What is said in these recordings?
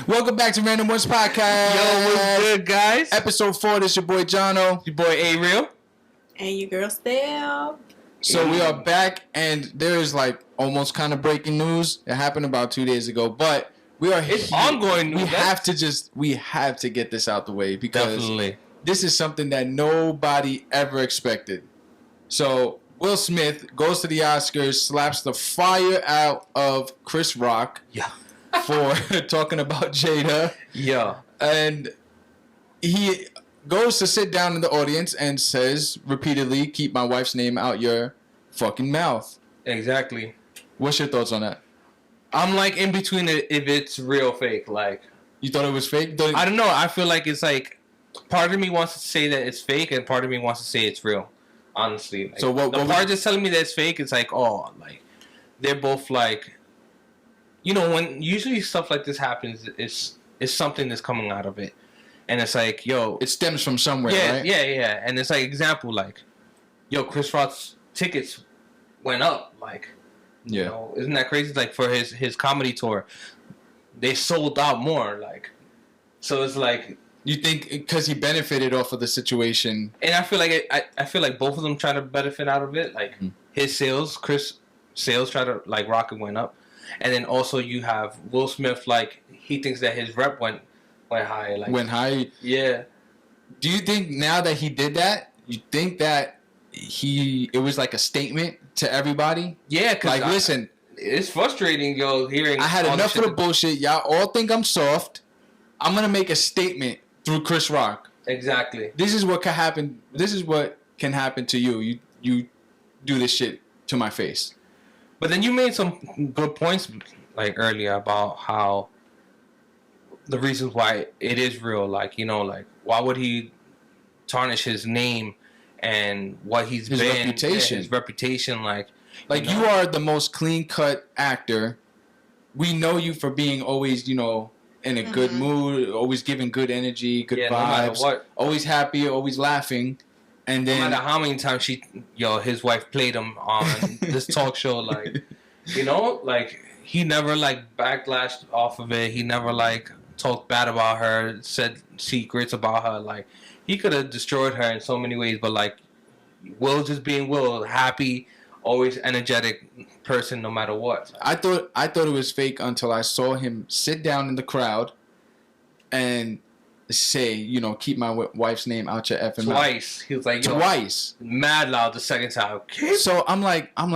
Welcome back to Random Ones Podcast. Yo, what's good, guys? Episode 4, this your boy Jono. Your boy A-Real. And your girl Stell. So we are back, and there is like almost kind of breaking news. It happened about 2 days ago, but we are It's ongoing news. We have to get this out the way because Definitely. This is something that nobody ever expected. So Will Smith goes to the Oscars, slaps the fire out of Chris Rock. Yeah. For talking about Jada. Yeah. And he goes to sit down in the audience and says repeatedly, "Keep my wife's name out your fucking mouth." Exactly. What's your thoughts on that? I'm like in between it if it's real fake. Like, You thought it was fake? I don't know. I feel like it's like part of me wants to say that it's fake and part of me wants to say it's real. Honestly. Like, So what part that's telling me that it's fake, it's like, oh, like they're both like, you know, when usually stuff like this happens, it's something that's coming out of it. And it's like, yo, It stems from somewhere, right? Yeah. And it's like, example, like, yo, Chris Rock's tickets went up. Like, Yeah. you know, isn't that crazy? Like, for his comedy tour, they sold out more. Like, so it's like, You think because he benefited off of the situation? and I feel like I feel like both of them try to benefit out of it. Like, his sales, Chris sales try to, like, rocket went up. And then also you have Will Smith, like, he thinks that his rep went high. Like, Went high? Yeah. Do you think now that he did that, you think that it was like a statement to everybody? Yeah, because, Like, listen, it's frustrating, yo, hearing I had all enough the of the bullshit. Y'all all think I'm soft. I'm going to make a statement through Chris Rock. Exactly. This is what can happen. This is what can happen to you. You do this shit to my face. But then you made some good points, like, earlier about how the reasons why it is real. Like, you know, like, why would he tarnish his name and what he's His been? reputation. Yeah, his reputation, like You are the most clean-cut actor. We know you for being always, in a good mood, always giving good energy, good Yeah, no matter vibes, what. always happy, always laughing. And no then matter how many times his wife played him on this talk show, like, you know, like, he never, like, backlashed off of it. He never, like, talked bad about her, said secrets about her. Like, he could have destroyed her in so many ways, but, like, Will just being Will, happy, always energetic person no matter what. I thought it was fake until I saw him sit down in the crowd and say, keep my wife's name out your effing mouth. Twice. He was like, yo, Twice. mad loud the second time. So I'm like, all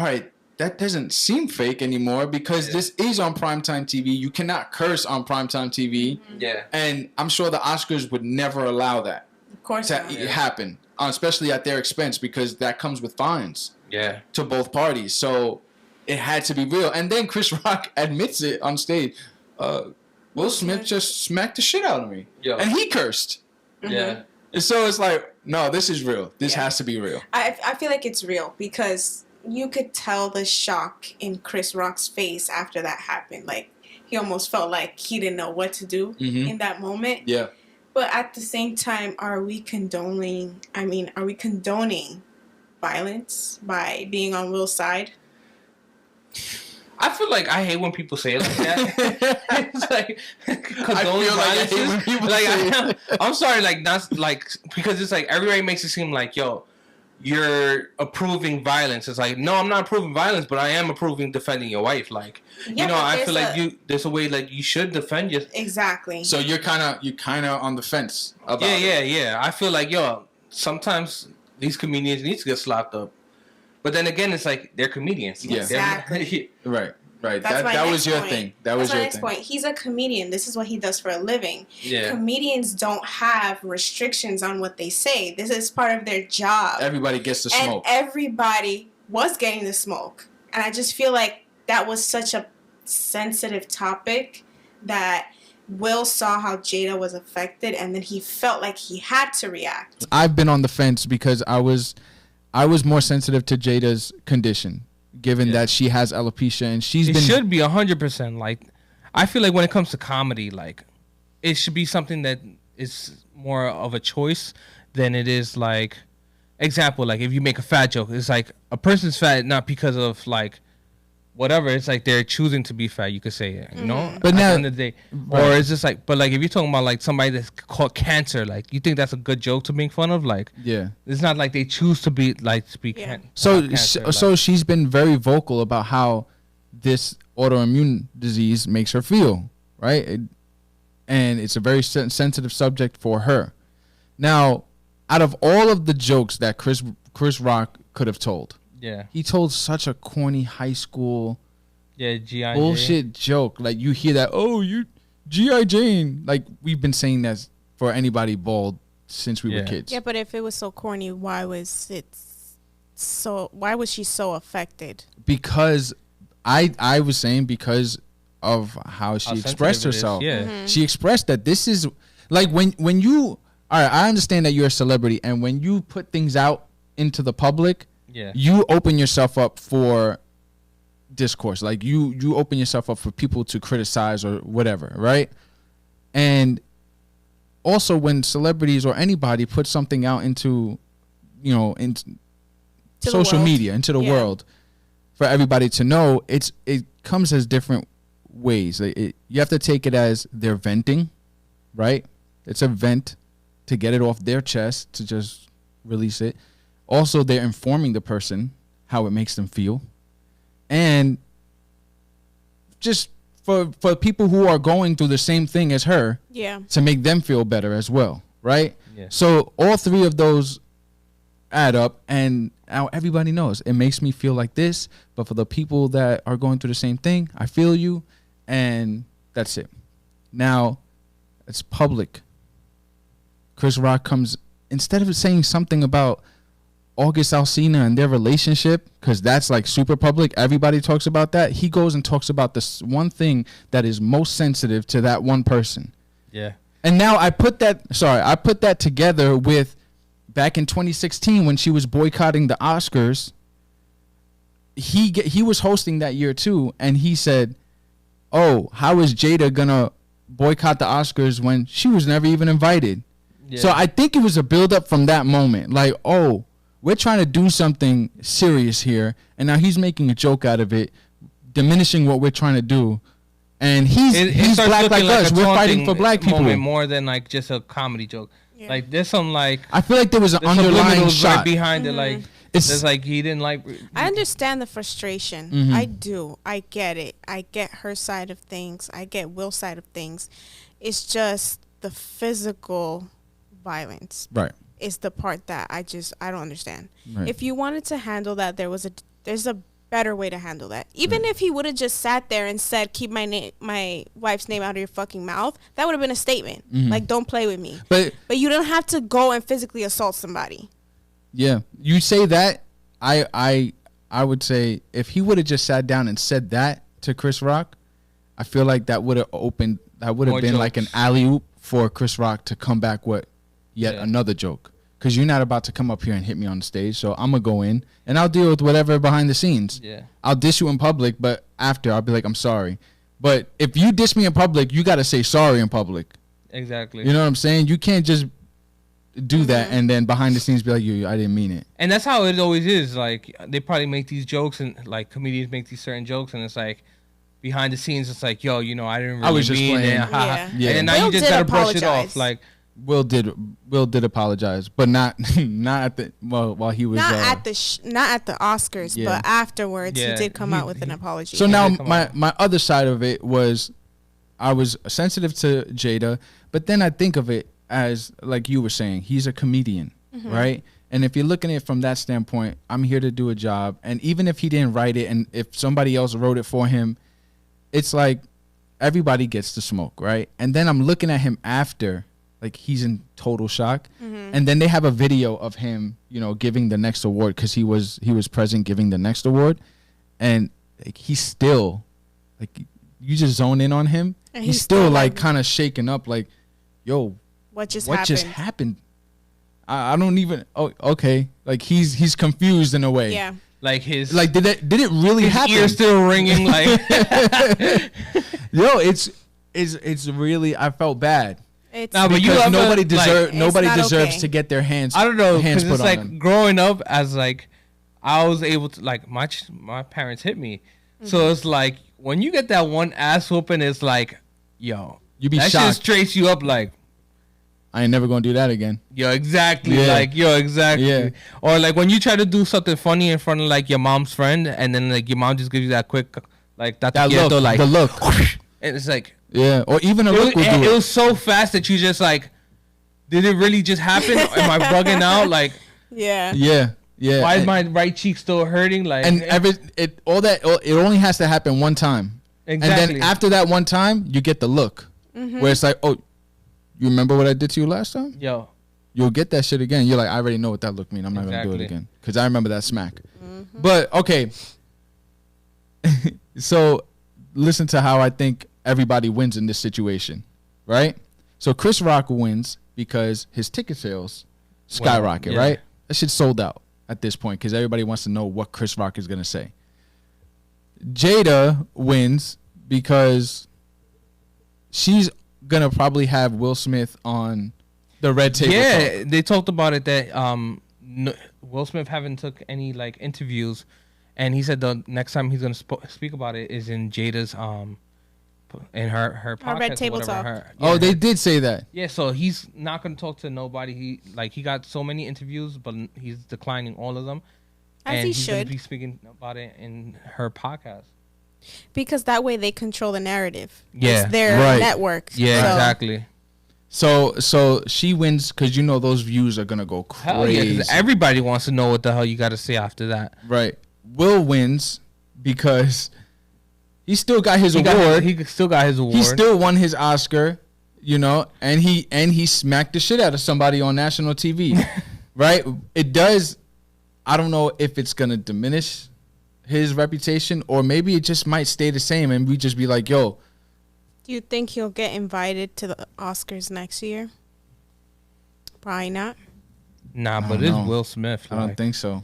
right, that doesn't seem fake anymore because this is on primetime TV. You cannot curse on primetime TV. Yeah. And I'm sure the Oscars would never allow that Of course to not. happen, especially at their expense because that comes with fines Yeah. to both parties. So it had to be real. And then Chris Rock admits it on stage. Will Smith just smacked the shit out of me. Yo. And he cursed. Yeah. And so it's like, no, this is real. This has to be real. I feel like it's real because you could tell the shock in Chris Rock's face after that happened. Like, he almost felt like he didn't know what to do in that moment. Yeah. But at the same time, are we condoning violence by being on Will's side? I feel like I hate when people say it like that. It's like condone I feel like I hate violence. when people Like, say it. I'm sorry, like, not like, because it's like everybody makes it seem like, yo, you're approving violence. It's like, no, I'm not approving violence, but I am approving defending your wife. Like, Yeah, but I feel there's like there's a way like you should defend your. Exactly. So you're kind of on the fence about it. Yeah. I feel like, yo, sometimes these comedians need to get slapped up. But then again, it's like they're comedians. Yeah. Exactly. Right. That's my that next was your point. thing. That was That's my your next thing. point. He's a comedian. This is what he does for a living. Yeah. Comedians don't have restrictions on what they say. This is part of their job. Everybody gets the smoke. And everybody was getting the smoke. And I just feel like that was such a sensitive topic that Will saw how Jada was affected and then he felt like he had to react. I've been on the fence because I was more sensitive to Jada's condition, given that she has alopecia and she's been. It should be 100%. Like, I feel like when it comes to comedy, like, it should be something that is more of a choice than it is like, example, like if you make a fat joke, it's like a person's fat not because of like whatever. It's like they're choosing to be fat. You could say it, you know. But at now, the end of the day, or it's just like, but like if you're talking about like somebody that's caught cancer, like you think that's a good joke to make fun of? Like, yeah. it's not like they choose to be like to be So cancer, so she's been very vocal about how this autoimmune disease makes her feel, right? And it's a very sensitive subject for her. Now, out of all of the jokes that Chris Rock could have told, he told such a corny high school G.I. bullshit joke. Like you hear that, oh, you G.I. Jane. Like we've been saying that for anybody bald since we were kids. Yeah, but if it was so corny, why was she so affected? Because I was saying because of how she expressed herself. She expressed that this is like when you all right, I understand that you're a celebrity, and when you put things out into the public, you open yourself up for discourse. Like you open yourself up for people to criticize or whatever, right? And also when celebrities or anybody put something out into, into social media, into the world for everybody to know, it comes as different ways. You have to take it as they're venting, right? It's a vent to get it off their chest, to just release it. Also, they're informing the person how it makes them feel. And just for people who are going through the same thing as her, to make them feel better as well, right? So all three of those add up, and now everybody knows it makes me feel like this, but for the people that are going through the same thing, I feel you, and that's it. Now, it's public. Chris Rock comes, instead of saying something about August Alsina and their relationship, because that's like super public, everybody talks about that, he goes and talks about this one thing that is most sensitive to that one person. And now I put that together with back in 2016 when she was boycotting the Oscars. He was hosting that year too, and he said, oh, how is Jada gonna boycott the Oscars when she was never even invited? So I think it was a build-up from that moment. Like, oh, we're trying to do something serious here, and now he's making a joke out of it, diminishing what we're trying to do. And he's black like us. We're fighting for black people. More than like just a comedy joke. Like there's some like I feel like there was an underlying shot right behind it. Like it's like he didn't like. I understand the frustration. I do. I get it. I get her side of things. I get Will's side of things. It's just the physical violence, right, is the part that I don't understand. Right. If you wanted to handle that, there's a better way to handle that. Even if he would have just sat there and said, keep my wife's name out of your fucking mouth, that would have been a statement. Like, don't play with me. But you don't have to go and physically assault somebody. Yeah, you say that. I would say if he would have just sat down and said that to Chris Rock, I feel like that would have been jokes. Like an alley-oop for Chris Rock to come back with yet another joke. Because you're not about to come up here and hit me on the stage, so I'm going to go in, and I'll deal with whatever behind the scenes. I'll diss you in public, but after, I'll be like, I'm sorry. But if you diss me in public, you got to say sorry in public. Exactly. You know what I'm saying? You can't just do that and then behind the scenes be like, I didn't mean it. And that's how it always is. Like, they probably make these jokes, and, like, comedians make these certain jokes, and it's like, behind the scenes, it's like, yo, I didn't really mean it. And then now you just got to brush it off. Like, Will did apologize, but not at the while he was not at the Oscars, but afterwards he did come out with an apology. So now my other side of it was, I was sensitive to Jada, but then I think of it as, like you were saying, he's a comedian, right? And if you're looking at it from that standpoint, I'm here to do a job, and even if he didn't write it, and if somebody else wrote it for him, it's like everybody gets to smoke, right? And then I'm looking at him after. Like, he's in total shock. And then they have a video of him, giving the next award, because he was present giving the next award. And like, he's still, like, you just zone in on him. And he's still like kind of shaken up, like, yo, what just happened? I don't even, okay. Like, he's confused in a way. Yeah. Like his, like, did it really happen? Ears still ringing, like. Yo, it's really, I felt bad. But nobody deserves to get their hands. I don't know, because it's like them. Growing up as like, I was able to, like, my parents hit me, So it's like when you get that one ass whooping, it's like, yo, You be that shocked. shit straights you up like, I ain't never gonna do that again. yo, exactly. Yeah. Like, yo, exactly. Yeah. Or like when you try to do something funny in front of like your mom's friend, and then like your mom just gives you that quick, like that Look, like, the look. and it's like, Yeah, or even a look will do it it. was so fast that you just like, did it really just happen? Am I bugging out? Like, Yeah. Yeah, yeah. why is and, my right cheek still hurting? Like, it only has to happen one time. exactly. And then after that one time, you get the look where it's like, oh, you remember what I did to you last time? yo, You'll get that shit again. You're like, I already know what that look mean. I'm not gonna do it Exactly. again because I remember that smack. But okay, so listen to how I think everybody wins in this situation, right? So Chris Rock wins because his ticket sales skyrocket, yeah. right? That shit's sold out at this point because everybody wants to know what Chris Rock is gonna say. Jada wins because she's gonna probably have Will Smith on the red table. yeah, talk. they talked about it that Will Smith haven't took any like interviews, and he said the next time he's gonna speak about it is in Jada's in her podcast. Red or Table whatever, Talk. Oh, they did say that. Yeah, so he's not gonna talk to nobody. He got so many interviews, but he's declining all of them. As and he he's gonna should. be speaking about it in her podcast. Because that way they control the narrative. Yeah, It's their right. network. Yeah, So, exactly. So she wins because those views are gonna go Hell yeah, crazy. 'cause everybody wants to know what the hell you got to say after that. Right. Will wins because he still got his He award. he still got his award. He still won his Oscar, and he smacked the shit out of somebody on national TV. Right? It does. I don't know if it's gonna diminish his reputation or maybe it just might stay the same and we just be like, yo. Do you think he'll get invited to the Oscars next year? Probably not. Nah, I but don't it's know. Will Smith. I don't like- think so.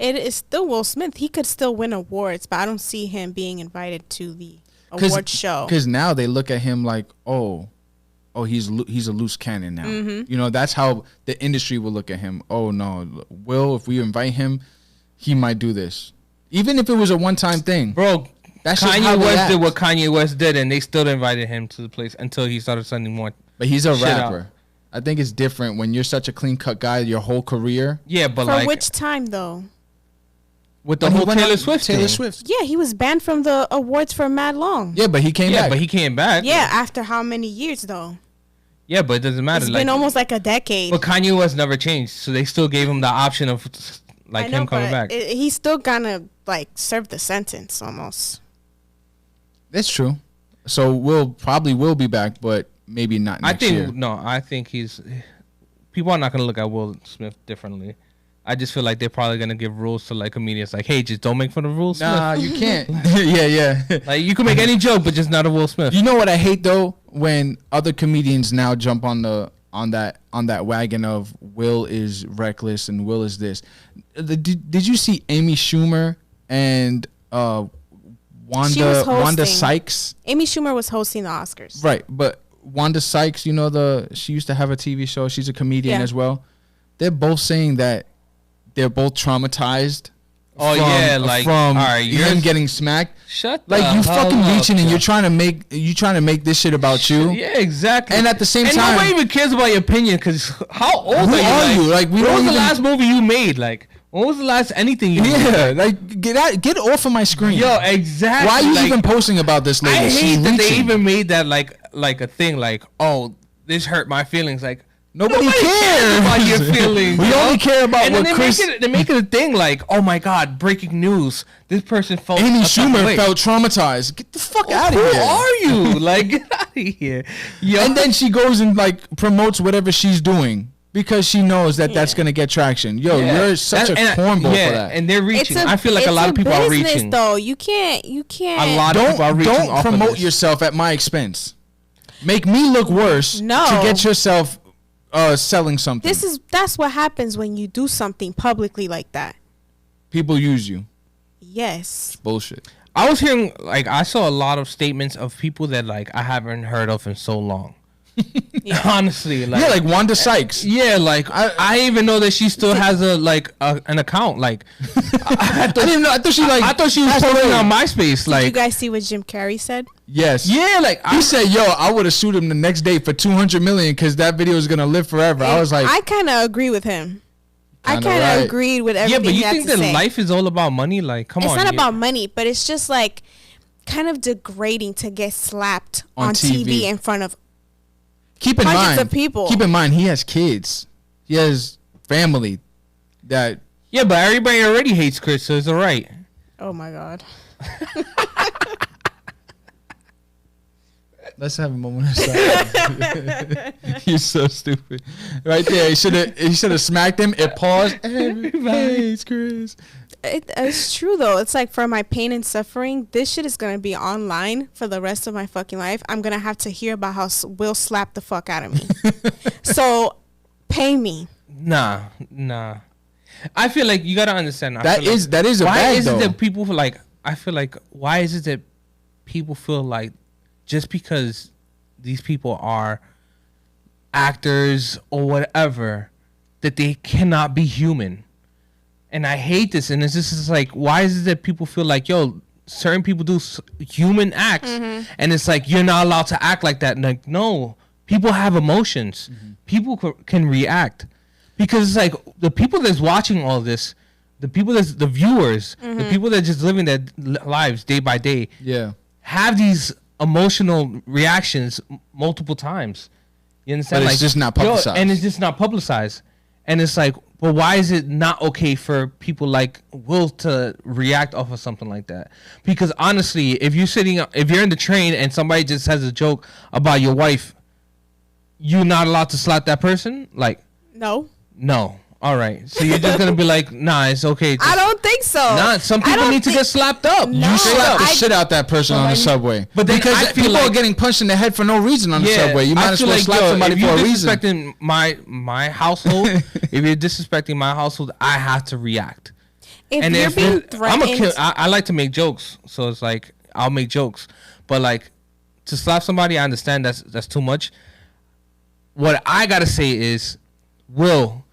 It is still Will Smith. He could still win awards, but I don't see him being invited to the award show. Because now they look at him like, oh, he's a loose cannon now. Mm-hmm. That's how the industry will look at him. Oh no, Will, if we invite him, he might do this. Even if it was a one-time thing, Bro, that's just how Kanye they West act. did what Kanye West did, and they still invited him to the place until he started sending more. But he's a shit out. rapper. I think it's different when you're such a clean-cut guy your whole career. Yeah, but For like which time, though? with the When he whole went Taylor on Swift Taylor thing. Swift. Yeah, he was banned from the awards for mad long. Yeah, but he came Yeah, back. but he came back. Yeah, after how many years, though? Yeah, but it doesn't matter. It's like, been almost like a decade. But Kanye West never changed, so they still gave him the option of like I know, him coming but back. he's still gonna like serve the sentence almost. That's true. So Will probably will be back, but maybe not next year. I think he's. People are not gonna look at Will Smith differently. I just feel like they're probably gonna give rules to like comedians, like, hey, just don't make fun of Will Smith. Nah, you can't. yeah. Like you can make any joke, but just not a Will Smith. You know what I hate though? When other comedians now jump on that wagon of Will is reckless and Will is this. Did you see Amy Schumer and She was hosting. Wanda Sykes? Amy Schumer was hosting the Oscars. Right, but Wanda Sykes, she used to have a TV show. She's a comedian Yeah. as well. They're both saying that they're both traumatized. Oh, yeah, like, from all right, him getting smacked. Shut Like the you hell fucking up, reaching and yo. you're trying to make this shit about you. Yeah, exactly. And at the same and time- nobody even cares about your opinion because how old Who are you? are you? Like, we when don't was the even- last movie you made? Like, when was the last anything you made? Yeah, like get off of my screen. Yo, exactly. Why are you like, even posting about this lady? I She's hate that they reaching. even made that like a thing. Like, oh, this hurt my feelings. Like, Nobody cares cares about your feelings. We yo. only care about and what then Chris. they make it a thing. Like, oh my God, breaking news. This person felt. Amy a type of Schumer way. felt traumatized. Get the fuck out of Who here. are you? Like, get out of here. Yo. And then she goes and like promotes whatever she's doing because she knows that that's gonna get traction. Yo, Yeah. you're such a And- cornball yeah, for that. and they're reaching. It's I feel like a lot of people are business, reaching. though. You can't. A lot of people are Don't reaching off of promote this. yourself at my expense. Make me look worse No. to get yourself selling something. That's what happens when you do something publicly like that. People use you. Yes. Bullshit. I was hearing, like, I saw a lot of statements of people that, like, I haven't heard of in so long. Yeah. Honestly, like, yeah, like Wanda Sykes. Yeah, like I even know that she still has an account. Like I didn't know. I thought she was posting on MySpace. Did Like, you guys see what Jim Carrey said? Yes. yeah, like He said, "Yo, I would have sued him the next day for $200 million because that video is gonna live forever." I was like, I kind of agree with him. I kind of right. agreed with everything. yeah, but you he had think to that say. life is all about money? Like, come on, It's not about money, but it's just like kind of degrading to get slapped on TV in front of keep in hundreds mind, of people. Keep in mind, he has kids. He has family. That Yeah, but everybody already hates Chris, so it's all right. Oh my God. let's have a moment of silence. He's so stupid. Right there, he should have smacked him. It paused. Everybody hates Chris. It's true though. It's like for my pain and suffering, this shit is gonna be online for the rest of my fucking life. I'm gonna have to hear about how Will slapped the fuck out of me. So, pay me. Nah. I feel like you gotta understand. That is a why bag, is it though. that people feel like? I feel like why is it that people feel like just because these people are actors or whatever that they cannot be human? And I hate this. And it's just like, why is it that people feel like, yo, certain people do human acts, and it's like you're not allowed to act like that? And like, no, people have emotions. People can react, because it's like the people that's watching all this, the people that's the viewers, the people that just living their lives day by day, have these emotional reactions multiple times. You understand? But like, it's just not publicized. And it's just not publicized. And it's like, but why is it not okay for people like Will to react off of something like that? Because honestly, if you're in the train and somebody just has a joke about your wife, you're not allowed to slap that person? Like, No. All right. So you're just going to be like, nah, it's okay. I don't think so. Nah, some people need to get slapped up. No, You slap the I- shit out that person on the subway. But then because I feel people like- are getting punched in the head for no reason on the subway. You might I as feel well like, slap somebody if for you're a reason. disrespecting my household, if you're disrespecting my household, I have to react. If And you're if being it- I'm threatened, a kid, I like to make jokes, so it's like I'll make jokes. But like to slap somebody, I understand that's too much. What I gotta say is, Will,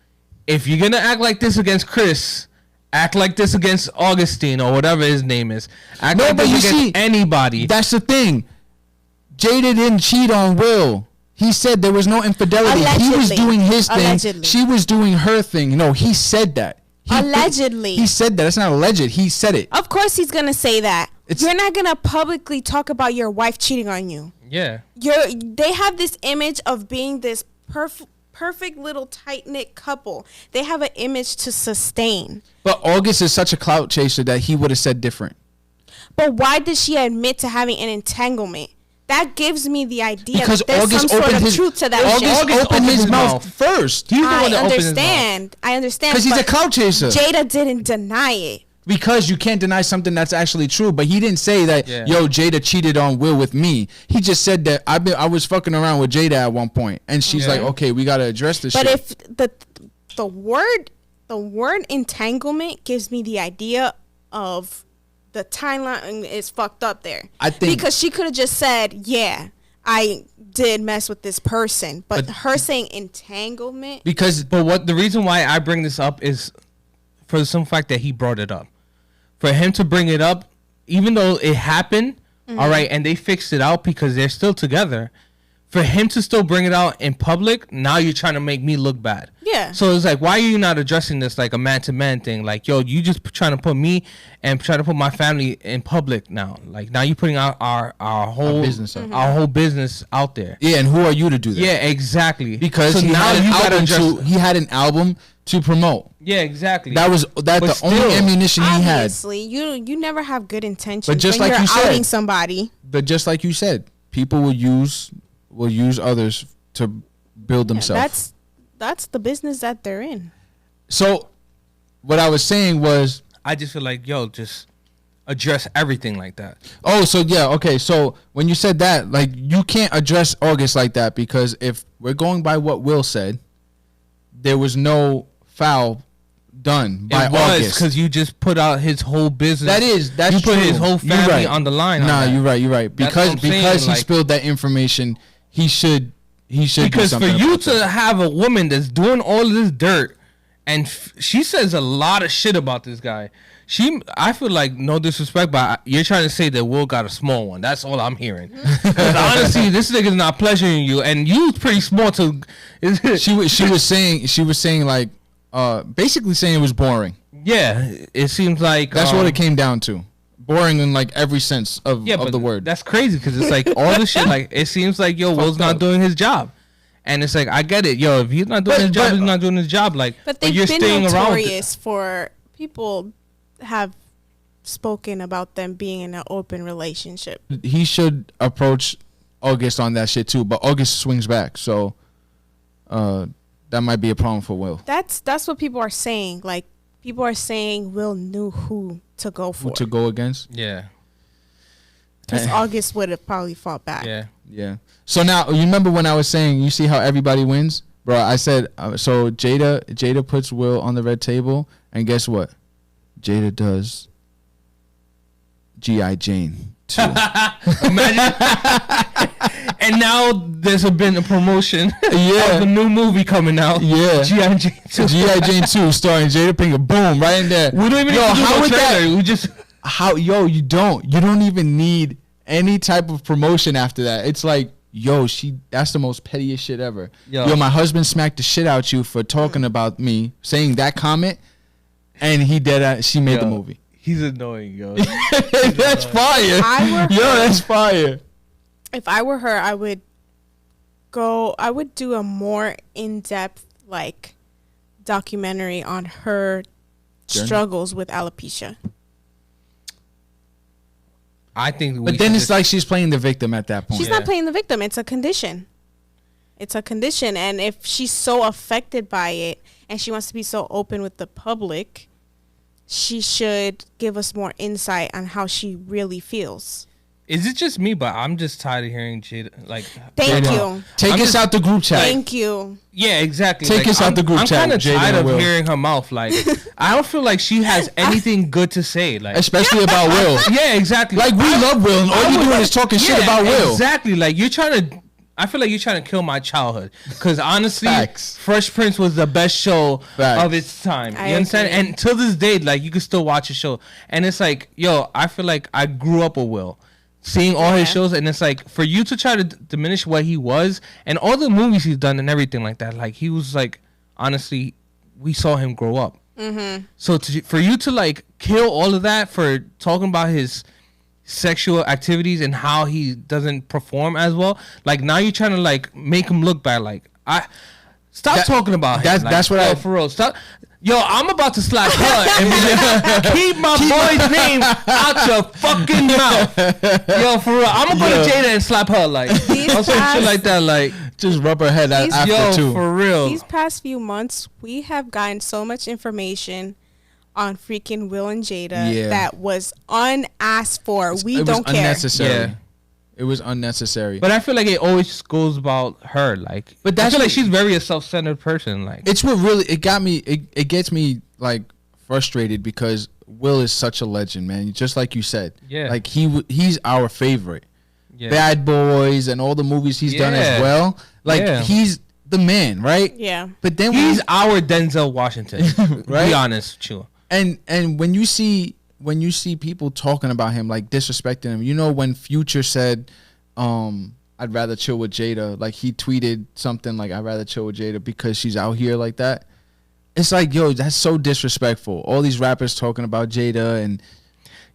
if you're gonna act like this against Chris, act like this against Augustine or whatever his name is. Act like this against anybody. That's the thing. Jada didn't cheat on Will. He said there was no infidelity. He was Allegedly. doing his thing. Allegedly. She was doing her thing. No, he said that. Allegedly. He said that. That's not alleged. He said it. Of course he's gonna say that. It's- You're not gonna publicly talk about your wife cheating on you. Yeah. They have this image of being this perfect little tight-knit couple. They have an image to sustain. But August is such a clout chaser that he would have said different. But why did she admit to having an entanglement? That gives me the idea Because that there's August some sort opened of his truth to that August shit. opened his mouth first. He's the one I that opened his mouth. understand. I understand. Because he's a but clout chaser. Jada didn't deny it. Because you can't deny something that's actually true. But he didn't say that, Yeah. yo, Jada cheated on Will with me. He just said that I was fucking around with Jada at one point. And she's Yeah. like, okay, we got to address this But shit. if the word entanglement gives me the idea of the timeline is fucked up there. I think- because she could have just said, yeah, I did mess with this person. But her saying entanglement. But what the reason why I bring this up is for the simple fact that he brought it up. For him to bring it up, even though it happened, all right, and they fixed it out because they're still together. For him to still bring it out in public, now you're trying to make me look bad. Yeah. So it's like, why are you not addressing this like a man-to-man thing? Like, yo, you just trying to put me and try to put my family in public now. Like, now you're putting out our whole business out. our whole business out there. Yeah, and who are you to do that? Yeah, exactly. Because so he now had, you gotta he had an album to promote. Yeah, exactly. That But the only still, ammunition he had. Obviously, you never have good intentions But just when like you're you said- outing somebody. But just like you said, people will use others to build themselves. That's the business that they're in. So what I was saying was, I just feel like, yo, just address everything like that. oh, so yeah, okay. So when you said that, like, you can't address August like that, because if we're going by what Will said, there was no foul done by It was August. because you just put out his whole business. That's you put true. his whole You're family right. on the line. Nah, on that. you're right. That's what Because I'm saying, he like- spilled that information, he should he should because do for something you to have a woman that's doing all of this dirt, and she says a lot of shit about this guy. I feel like, no disrespect, but you're trying to say that Will got a small one. That's all I'm hearing. Because honestly, this nigga's not pleasuring you, and you pretty small to. she was saying like, basically saying it was boring. Yeah, it seems like that's what it came down to. Boring in like every sense of the word. That's crazy because it's like all this shit. Like it seems like Will's not doing his job, and it's like I get it, if he's not doing his job, he's not doing his job. Like, but they've been notorious for people have spoken about them being in an open relationship. He should approach August on that shit too, but August swings back, so that might be a problem for Will. That's what people are saying. Like people are saying Will knew who to go for. Who to go against? Yeah. Because August would have probably fought back. Yeah. So now you remember when I was saying you see how everybody wins, bro? I said so. Jada puts Will on the red table, and guess what? Jada does G.I. Jane too. Imagine. And now there's been a promotion of the new movie coming out. Yeah. G.I. Jane 2. G.I. Jane 2 starring Jada Pinkett. Boom, right in there. We don't even need to do no trailer. We just... You don't even need any type of promotion after that. It's like, that's the most pettiest shit ever. Yo, my husband smacked the shit out you for talking about me, saying that comment, and she made the movie. He's annoying, yo. That's fire. That's fire. If I were her, I would do a more in-depth like documentary on her struggles with alopecia. I think but then it's like she's playing the victim at that point. She's not playing the victim. It's a condition. And if she's so affected by it and she wants to be so open with the public, she should give us more insight on how she really feels. Is it just me? But I'm just tired of hearing Jada. Like, thank you. Take us out the group chat. Thank you. Yeah, exactly. Take us out the group chat. I'm kind of tired of hearing her mouth. Like, I don't feel like she has anything good to say. Like, especially about Will. Yeah, exactly. Like, we love Will, and all you're doing is talking shit about Will. Exactly. Like, you're trying to. I feel like you're trying to kill my childhood. Because honestly, Fresh Prince was the best show of its time. You understand? And till this day, like, you can still watch a show. And it's like, I feel like I grew up with Will. Seeing all his shows, and it's like, for you to try to diminish what he was, and all the movies he's done and everything like that, like, he was like, honestly, we saw him grow up. Mm-hmm. So for you to, like, kill all of that for talking about his sexual activities and how he doesn't perform as well, like, now you're trying to like make him look bad. Like, stop talking about him. That's what for real. Stop. I'm about to slap her and keep my boy's name out your fucking mouth. For real, I'm gonna go to Jada and slap her, like, or some shit like that, like, just rub her head after too. For real. These past few months, we have gotten so much information on freaking Will and Jada that was unasked for. We don't care. Unnecessary. Yeah. It was unnecessary. But I feel like it always goes about her. Like, but I feel like she's very a self-centered person. Like, it's what really it gets me like frustrated because Will is such a legend, man. Just like you said. Yeah. Like he's our favorite. Yeah. Bad Boys and all the movies he's done as well. Like he's the man, right? Yeah. But then he's our Denzel Washington. Right? Be honest, true. And when you see people talking about him, like disrespecting him, when Future said, I'd rather chill with Jada, like he tweeted something like, I'd rather chill with Jada because she's out here like that. It's like, that's so disrespectful. All these rappers talking about Jada and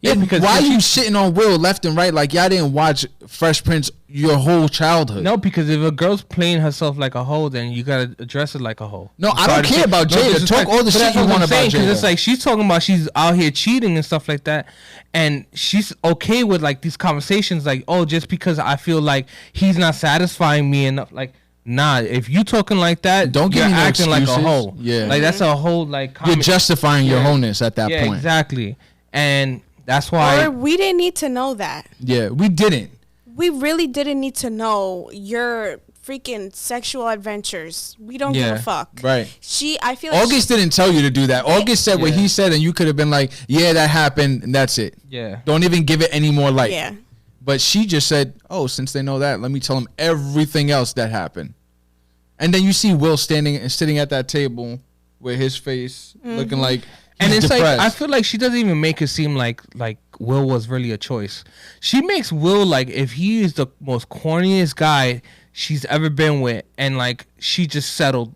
because why are you shitting on Will left and right? Like, y'all didn't watch Fresh Prince your whole childhood. No, because if a girl's playing herself like a hoe, then you gotta address it like a hoe. No, I don't care about Jada. Talk all the shit you want about Jada. Because it's like she's talking about she's out here cheating and stuff like that, and she's okay with like these conversations, like, just because I feel like he's not satisfying me enough, like. Nah, if you talking like that, don't give me no acting excuses. Like a hoe. Yeah, like that's a whole like. You're justifying your wholeness at that point. Yeah, exactly, and that's why. Or we didn't need to know that. Yeah, we didn't. We really didn't need to know your freaking sexual adventures. We don't give a fuck. Right. I feel like August didn't tell you to do that. August said what he said, and you could have been like, "Yeah, that happened, and that's it." Yeah. Don't even give it any more light. Yeah. But she just said, "Oh, since they know that, let me tell them everything else that happened." And then you see Will sitting at that table with his face looking like and it's depressed. like I feel like she doesn't even make it seem like Will was really a choice. She makes Will like if he is the most corniest guy she's ever been with, and like she just settled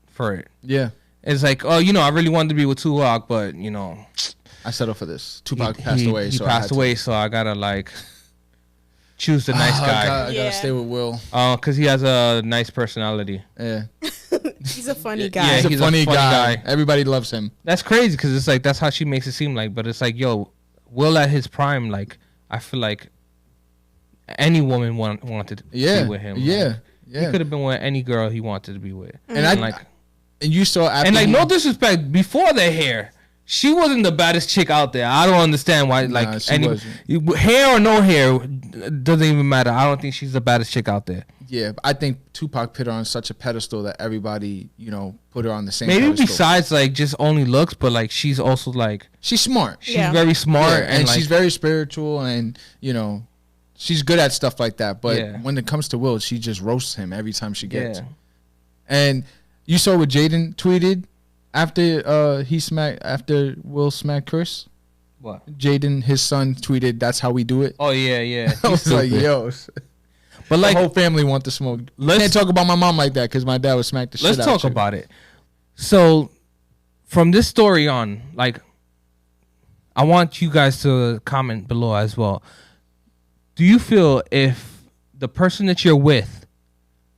for it. Yeah. It's like, oh, I really wanted to be with Tupac, but I settled for this. Tupac passed away. He passed away, so I gotta like choose the nice guy. I gotta stay with Will. Because he has a nice personality. Yeah. He's a funny guy. Yeah, he's a funny guy. Everybody loves him. That's crazy because it's like that's how she makes it seem like. But it's like, yo, Will at his prime, like I feel like any woman wanted to be with him. Yeah, like, yeah. He could have been with any girl he wanted to be with. And you saw after and like no disrespect, before their hair, she wasn't the baddest chick out there. I don't understand why. Like hair or no hair doesn't even matter. I don't think she's the baddest chick out there. Yeah, I think Tupac put her on such a pedestal that everybody, put her on the same Maybe pedestal. besides like just only looks, but like she's also like she's smart. She's very smart, and like, she's very spiritual, and she's good at stuff like that. But when it comes to Will, she just roasts him every time she gets. Yeah. And you saw what Jaden tweeted after Will smacked Chris. What? Jaden, his son, tweeted, "That's how we do it." Oh yeah. I was like, yo. But like, the whole family want to smoke. Can't talk about my mom like that because my dad would smack the shit out of her. Let's talk about it. So, from this story on, like, I want you guys to comment below as well. Do you feel if the person that you're with,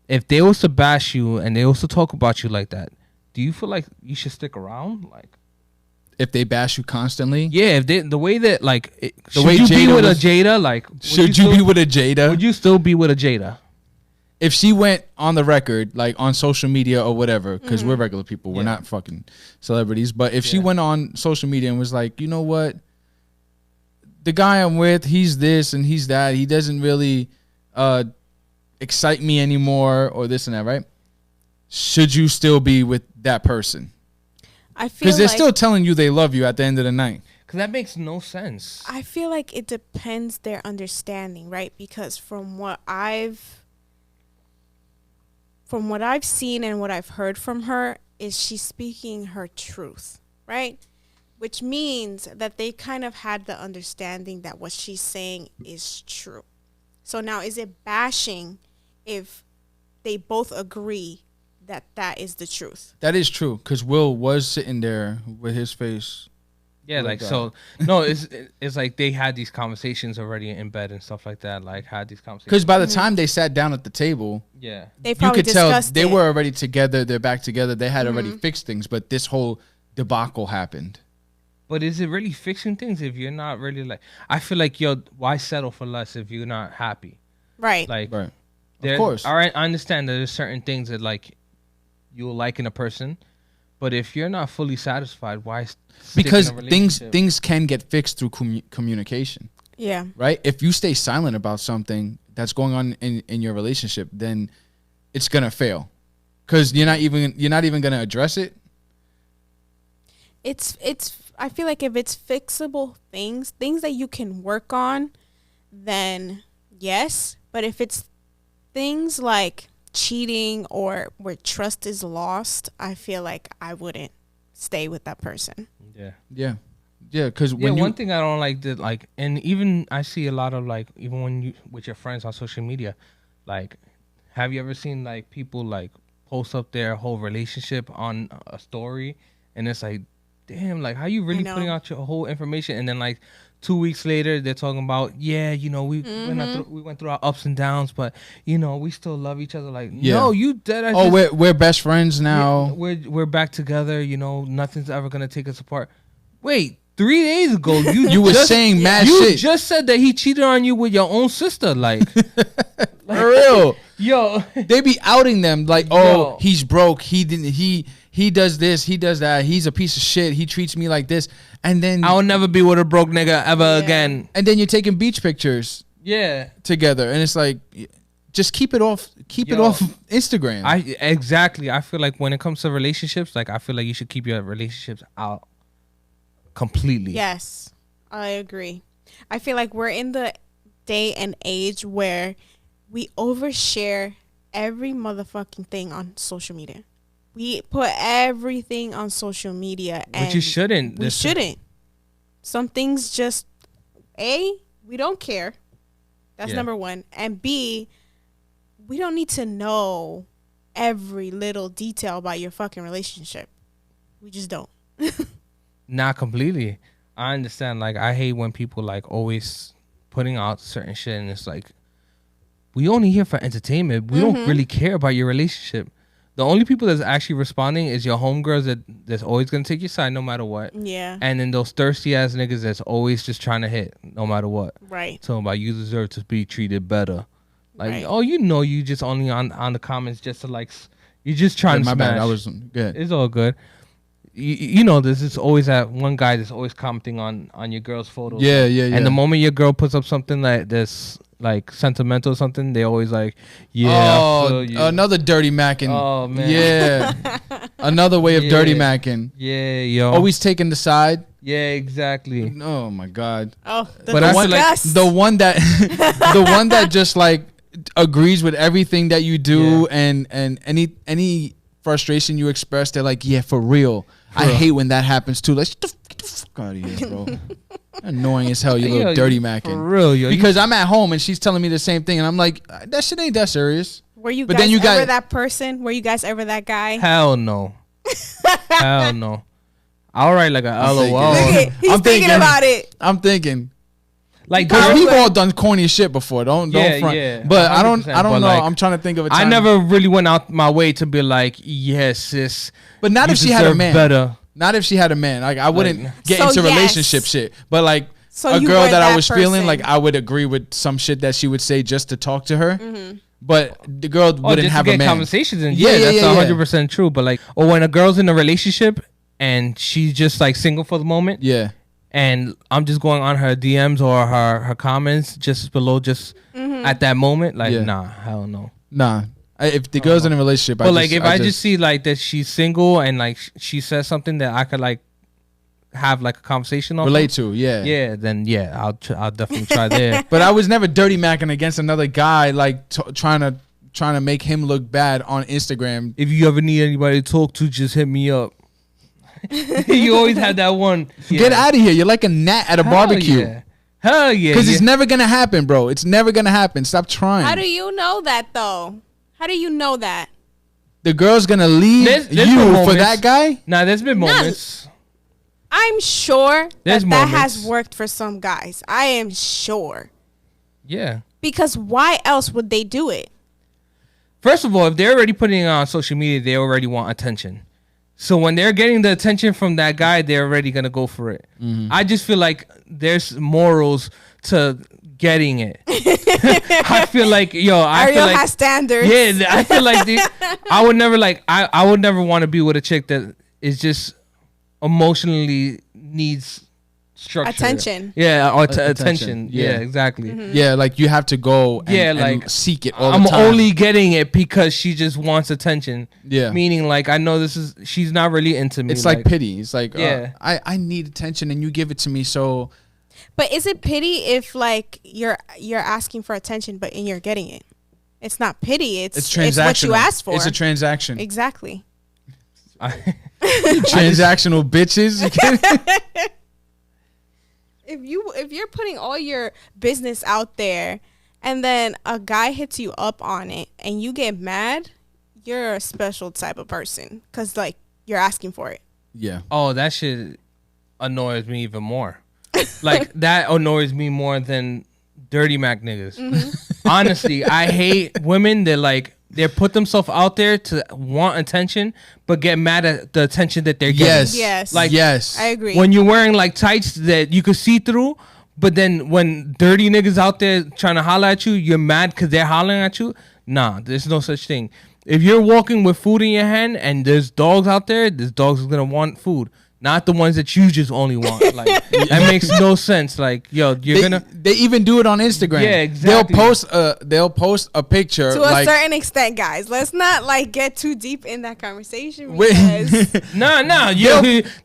if they was to bash you and they was to talk about you like that, do you feel like you should stick around? Like, if they bash you constantly? Yeah, if the way that like should you be with a Jada? Like, should you be with a Jada? Would you still be with a Jada? If she went on the record, like on social media or whatever, because we're regular people, we're not fucking celebrities. But if she went on social media and was like, you know what, the guy I'm with, he's this and he's that. He doesn't really excite me anymore, or this and that, right? Should you still be with that person? I feel because they're still telling you they love you at the end of the night. Because that makes no sense. I feel like it depends their understanding, right? Because from what I've seen and what I've heard from her is she's speaking her truth, right? Which means that they kind of had the understanding that what she's saying is true. So now is it bashing if they both agree that is the truth? That is true, because Will was sitting there with his face. Yeah, like so. No, it's like they had these conversations already in bed and stuff like that. Like had these conversations. Because by the time they sat down at the table, they probably you could tell discussed they it. were already together. They're back together. They had already fixed things, but this whole debacle happened. But is it really fixing things if you're not really like? I feel like why settle for less if you're not happy? Right. Like, right. Of course. All right, I understand that there's certain things that like you'll like in a person, but if you're not fully satisfied, why? Because things can get fixed through communication. Yeah. Right. If you stay silent about something that's going on in your relationship, then it's gonna fail, because you're not even gonna address it. It's. I feel like if it's fixable things that you can work on, then yes. But if it's things like cheating or where trust is lost, I feel like I wouldn't stay with that person. Yeah. Because one thing I don't like that, like, and even I see a lot of like, even when you with your friends on social media, like, have you ever seen like people like post up their whole relationship on a story, and it's like, damn, like how you really putting out your whole information, and then like 2 weeks later they're talking about we went through our ups and downs, but we still love each other. Like no, you dead. We're best friends now. We're back together. Nothing's ever gonna take us apart. Wait, 3 days ago you were saying mad shit. You just said that he cheated on you with your own sister. Like for real, yo, they be outing them like, oh, he's broke. He didn't. He does this. He does that. He's a piece of shit. He treats me like this. And then I'll never be with a broke nigga ever again. And then you're taking beach pictures. Yeah. Together, and it's like, just keep it off. Keep it off Instagram. Exactly. I feel like when it comes to relationships, like I feel like you should keep your relationships out completely. Yes, I agree. I feel like we're in the day and age where we overshare every motherfucking thing on social media. We put everything on social media, and but you shouldn't. We shouldn't. Some things just A, we don't care. That's number one, and B, we don't need to know every little detail about your fucking relationship. We just don't. Not completely. I understand. Like, I hate when people like always putting out certain shit, and it's like, we only here for entertainment. We don't really care about your relationship. The only people that's actually responding is your homegirls that's always gonna take your side no matter what. Yeah. And then those thirsty ass niggas that's always just trying to hit no matter what. Right. Talking about you deserve to be treated better. Like, Right. oh, you just only on the comments just to like, you just trying to my smash. bad. I was good. It's all good. You know, there's just always that one guy that's always commenting on your girl's photos. Yeah. And the moment your girl puts up something like this, like sentimental or something, they always like, yeah. I feel you. Another dirty macking. Oh man. Yeah. Another way of dirty macking. Yeah, yo. Always taking the side. Yeah, exactly. Oh my god. Oh, But I feel like the one that the one that just like agrees with everything that you do, and any frustration you express, they're like, yeah, for real. I hate when that happens too. Like, get the fuck out of here, bro. Annoying as hell, you little dirty macking. For real, yo. Because I'm at home and she's telling me the same thing, and I'm like, that shit ain't that serious. Were you But guys then you ever got- that person? Were you guys ever that guy? Hell no. Hell no. I'll write like a LOL. thinking. Look at, he's I'm thinking thinking- about it. I'm thinking. Like, Because Girl, we've but- all done corny shit before. Don't front. Yeah. But I don't 100%, know. but, like, I'm trying to think of a I time. never really went out my way to be like, yes, sis. But not you if she had a deserve man. Better. Not if she had a man. Like, I wouldn't get So into yes. relationship shit. But like So a you girl were that I that was feeling, person. like I would agree with some shit that she would say just to talk to her. Mm-hmm. But the girl wouldn't just have to a get man. conversations and Yeah, that's yeah, yeah. 100% true. But like, or when a girl's in a relationship and she's just like single for the moment, Yeah. and I'm just going on her DMs or her comments just below, just at that moment, like, Yeah. nah, hell no. Nah. If the girl's in a relationship, But like, if I just see like that she's single and like she says something that I could like have like a conversation on, relate to, yeah. then I'll definitely try there. But I was never dirty macking against another guy, like trying to make him look bad on Instagram. If you ever need anybody to talk to, just hit me up. You always have that one. Yeah. Get out of here! You're like a gnat at a barbecue. Yeah. Hell yeah! Because it's never gonna happen, bro. It's never gonna happen. Stop trying. How do you know that though? How do you know that? The girl's gonna leave There's you been for moments. that guy? Nah, there's been moments. I'm sure There's that has moments. worked for some guys. I am sure. Yeah. Because why else would they do it? First of all, if they're already putting it on social media, they already want attention. So when they're getting the attention from that guy, they're already gonna go for it. I just feel like there's morals to getting it. I feel like, yo, I feel Ariel like has standards. yeah, I feel like I would never like I would never want to be with a chick that is just emotionally needs structure, Attention. Yeah, or Attention, attention. yeah. Yeah, exactly. Yeah, like you have to go and, Yeah, and like, seek it all I'm the time. only getting it because she just wants attention. Yeah. Meaning, like, I know she's not really into me. It's like pity. It's like, Yeah. I need attention and you give it to me, so But is it pity if like you're asking for attention but and you're getting it? It's not pity. It's transactional. what you asked for. It's a transaction. Exactly. Transactional bitches. You kidding? If you're putting all your business out there and then a guy hits you up on it and you get mad, you're a special type of person because like you're asking for it. Yeah. Oh, that shit annoys me even more. Like, that annoys me more than Dirty Mac niggas. Honestly, I hate women that like they put themselves out there to want attention, but get mad at the attention that they're getting. Yes. Yes. Like, yes. I agree. When you're wearing like tights that you could see through, but then when dirty niggas out there trying to holler at you, you're mad because they're hollering at you. Nah, there's no such thing. If you're walking with food in your hand and there's dogs out there, there's dogs gonna want food. not the ones that you just only want. Like that makes no sense. Like, yo, they even do it on Instagram. Yeah, exactly. They'll post a picture to like, a certain extent, guys. Let's not like get too deep in that conversation because no,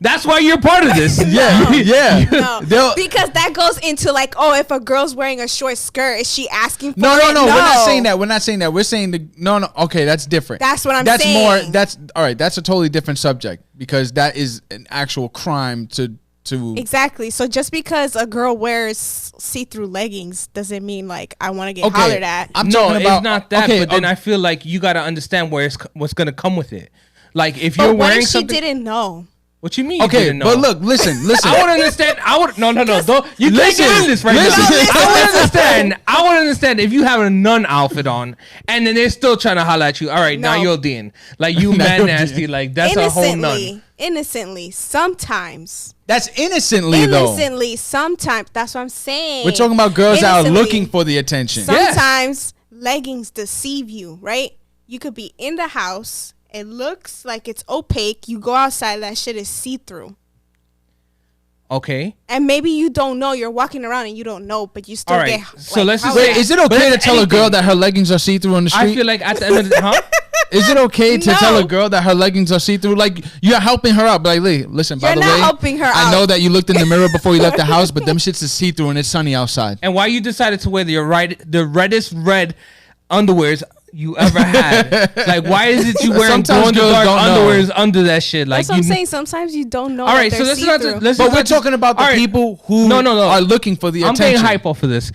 that's why you're part of this. No, because that goes into like, oh, if a girl's wearing a short skirt, is she asking for it? No. We're not saying that. We're not saying that. We're saying no. Okay, that's different. That's what I'm saying. That's all right. That's a totally different subject because that is an actual crime to. Exactly. So just because a girl wears see-through leggings doesn't mean like I want to get hollered at. I'm talking about, it's not that. But then I feel like you got to understand what's ggoing to come with it. Like if you're wearing something, she didn't know. What you mean? Okay, but look, listen. I would understand. No. Don't, you can't get in this right now. I would understand if you have a nun outfit on and then they're still trying to holler at you. All right, now you're Dean. Like you mad nasty. Like that's a whole nun. Innocently, sometimes. That's innocently though. Innocently, sometimes. That's what I'm saying. We're talking about girls that are looking for the attention. Sometimes leggings deceive you, right? You could be in the house. It looks like it's opaque. You go outside, that shit is see-through. Okay. And maybe you don't know. You're walking around and you don't know, but you still get. So let's just wait. Is it okay to tell a girl that her leggings are see-through on the street? I feel like at the end of the is it okay to tell a girl that her leggings are see-through? Like you're helping her out. Like, listen. By the way, helping her out. I know that you looked in the mirror before you left the house, but them shits is see-through and it's sunny outside. And why you decided to wear the reddest red underwears you ever had? Like, why is it you wearing glow-in-the-dark underwears under that shit? Like, that's what I'm saying. Sometimes you don't know. All right, so we're talking about the people who are looking for the attention. I'm getting hype off of this.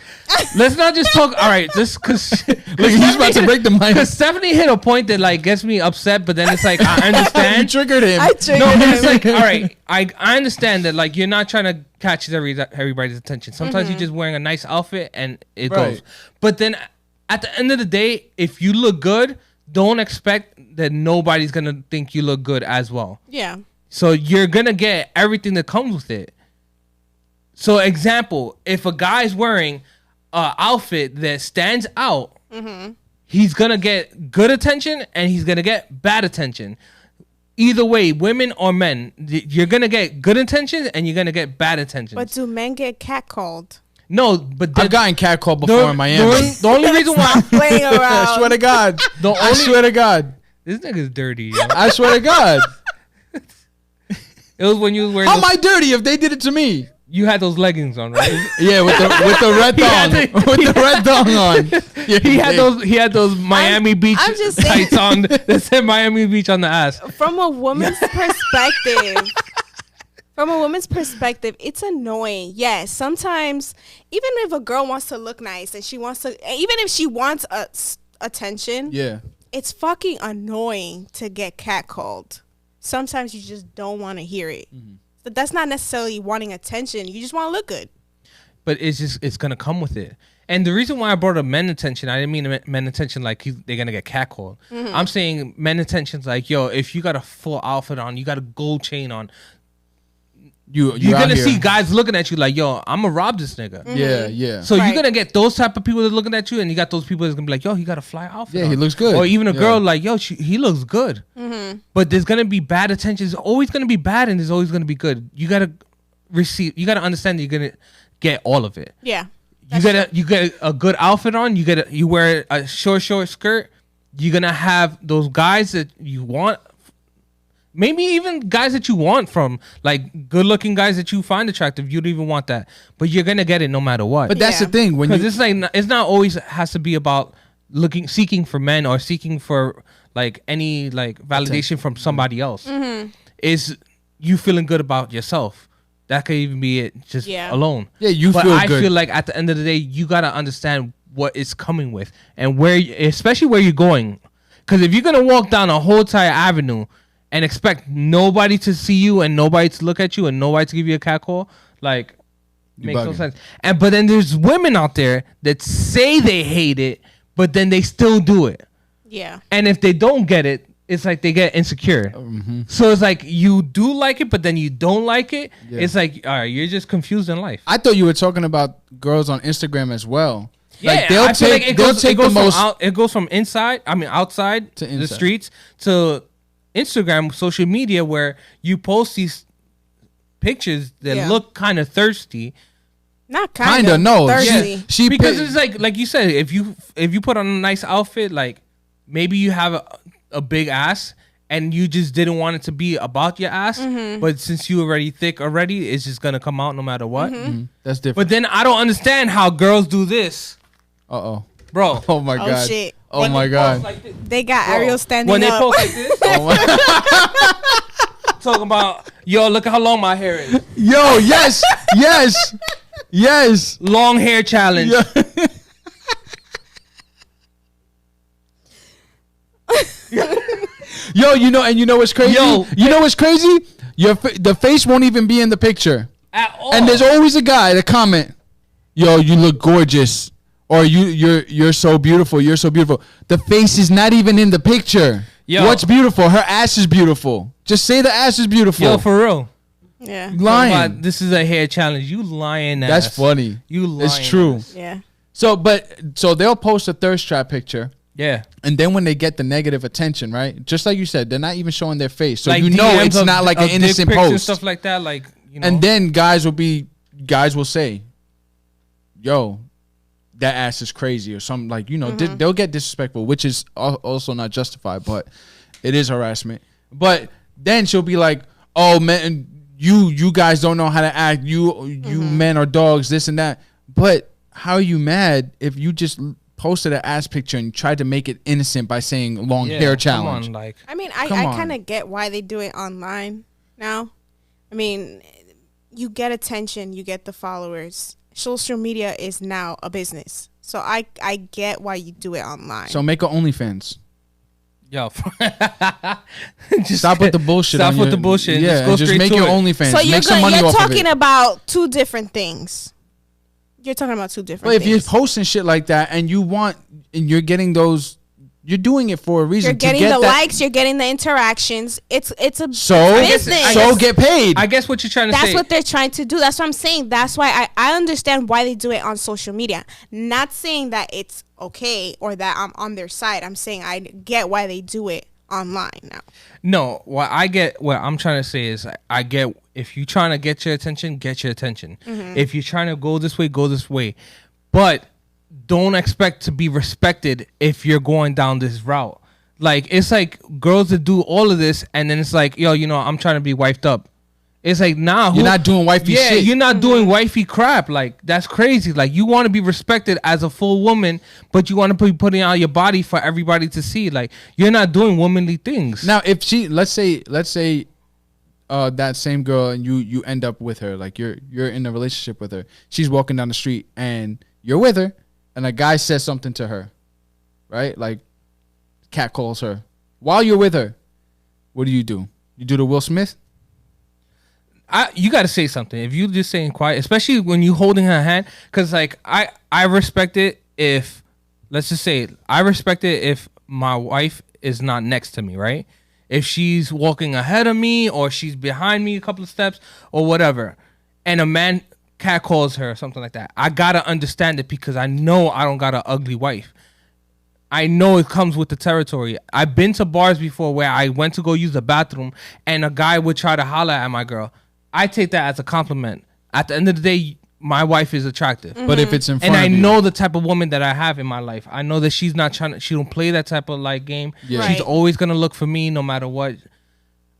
Let's not just talk. All right, just because he's about to break the mic. Because Stephanie hit a point that like gets me upset, but then it's like I understand. You triggered him. It's like all right, I understand that like you're not trying to catch everybody's attention. Sometimes you're just wearing a nice outfit and it goes. But then at the end of the day, if you look good, don't expect that nobody's going to think you look good as well. Yeah. So you're going to get everything that comes with it. So example, if a guy's wearing an outfit that stands out, he's going to get good attention and he's going to get bad attention. Either way, women or men, you're going to get good attention and you're going to get bad attention. But do men get catcalled? No, but I've gotten catcalled before in Miami. The only reason why I'm playing around. I swear to God. I swear to God. This nigga's dirty. Yo. I swear to God. It was when you were wearing. How am I dirty if they did it to me? You had those leggings on, right? Yeah, with the red thong. With the red thong on. Yeah, he had those Miami Beach tights on that said Miami Beach on the ass. From a woman's perspective. From a woman's perspective, it's annoying. Yes, sometimes even if a girl wants to look nice and even if she wants attention, it's fucking annoying to get catcalled. Sometimes you just don't want to hear it. But that's not necessarily wanting attention. You just want to look good. But it's gonna come with it. And the reason why I brought up men attention, I didn't mean men attention like they're gonna get catcalled. I'm saying men attention's like, yo, if you got a full outfit on, you got a gold chain on. You're gonna see guys looking at you like, yo, I'm gonna rob this nigga. Yeah. So you're gonna get those type of people that are looking at you, and you got those people that's gonna be like, yo, he got a fly outfit. Yeah, he looks good. Or even a girl like, yo, he looks good. But there's gonna be bad attention. There's always gonna be bad, and there's always gonna be good. You gotta understand that you're gonna get all of it. Yeah. You get a good outfit on. You wear a short skirt. You're gonna have those guys that you want. Maybe even guys that you want from, like, good-looking guys that you find attractive. You don't even want that. But you're going to get it no matter what. But that's the thing. Because it's not always has to be about seeking for men or seeking for, like, any, like, validation from somebody else. It's you feeling good about yourself. That could even be it just alone. Yeah, feel good. But I feel like at the end of the day, you got to understand what it's coming with. And especially where you're going. Because if you're going to walk down a whole entire avenue and expect nobody to see you and nobody to look at you and nobody to give you a catcall, like, makes no sense. But then there's women out there that say they hate it, but then they still do it. Yeah. And if they don't get it, it's like they get insecure. So it's like you do like it, but then you don't like it. Yeah. It's like, all right, you're just confused in life. I thought you were talking about girls on Instagram as well. Yeah, like it goes from outside to the streets to Instagram, social media, where you post these pictures that look kind of thirsty. Not kind of. No. Thirsty. Yeah. Because it's like you said, if you put on a nice outfit, like maybe you have a big ass and you just didn't want it to be about your ass, but since you already thick already, it's just gonna come out no matter what. That's different. But then I don't understand how girls do this. Bro. Oh my god. Oh shit. Oh When my they god. post like this, They got Ariel standing when they up. post like this, talking about, yo, look at how long my hair is. Yo, yes. Long hair challenge. Yo, you know what's crazy? You know what's crazy? The face won't even be in the picture. At all. And there's always a guy that comment, "Yo, you look gorgeous," or "You're so beautiful. You're so beautiful." The face is not even in the picture. Yo. What's beautiful? Her ass is beautiful. Just say the ass is beautiful. Yo, for real. Yeah. Lying. This is a hair challenge. You lying ass. That's funny. You lying. It's true. Ass. Yeah. So they'll post a thirst trap picture. Yeah. And then when they get the negative attention, right? Just like you said, they're not even showing their face. So like you know DMs it's not like an innocent dick pics and post. stuff like that, like, you know. And then guys will say, "Yo, that ass is crazy," or something, like, you know, they'll get disrespectful, which is also not justified, but it is harassment. But then she'll be like, "Oh man, you guys don't know how to act. You men are dogs, this and that." But how are you mad if you just posted an ass picture and tried to make it innocent by saying long hair challenge? Come on, like, I mean, I kind of get why they do it online now. I mean, you get attention, you get the followers. Social media is now a business. So I get why you do it online. So make an OnlyFans. yo, Just stop with the bullshit. Stop with the bullshit. Yeah, just, just make your OnlyFans. So make some money you're off of talking it. about two different things. You're talking about two different But if things. you're posting shit like that and you're getting those, you're doing it for a reason. You're getting to get the that, likes, you're getting the interactions. It's a so business. so get paid. I guess what you're trying to That's say. what they're trying to do. That's what I'm saying. That's why I understand why they do it on social media. Not saying that it's okay or that I'm on their side. I'm saying I get why they do it online now. No, what I'm trying to say is I get, if you're trying to get your attention, get your attention. If you're trying to go this way. But don't expect to be respected if you're going down this route. Like, it's like girls that do all of this and then it's like, yo, you know, I'm trying to be wifed up. It's like, nah, you're not doing wifey shit. You're not doing wifey crap. Like, that's crazy. Like, you want to be respected as a full woman, but you want to be putting out your body for everybody to see. Like, you're not doing womanly things. Now, if she, let's say that same girl and you end up with her, like you're in a relationship with her. She's walking down the street and you're with her, and a guy says something to her, right? Like, cat calls her while you're with her. What do? You do the Will Smith? You got to say something. If you just saying quiet, especially when you holding her hand, because like I respect it if, let's just say, I respect it if my wife is not next to me, right? If she's walking ahead of me or she's behind me a couple of steps or whatever, and a man catcalls her or something like that, I gotta understand it because I know I don't got an ugly wife. I know it comes with the territory. I've been to bars before where I went to go use the bathroom and a guy would try to holler at my girl. I take that as a compliment. At the end of the day, my wife is attractive. But if it's in front and of you. I know the type of woman that I have in my life. I know that she's not trying to, she don't play that type of like game. Yeah. Right. She's always going to look for me no matter what.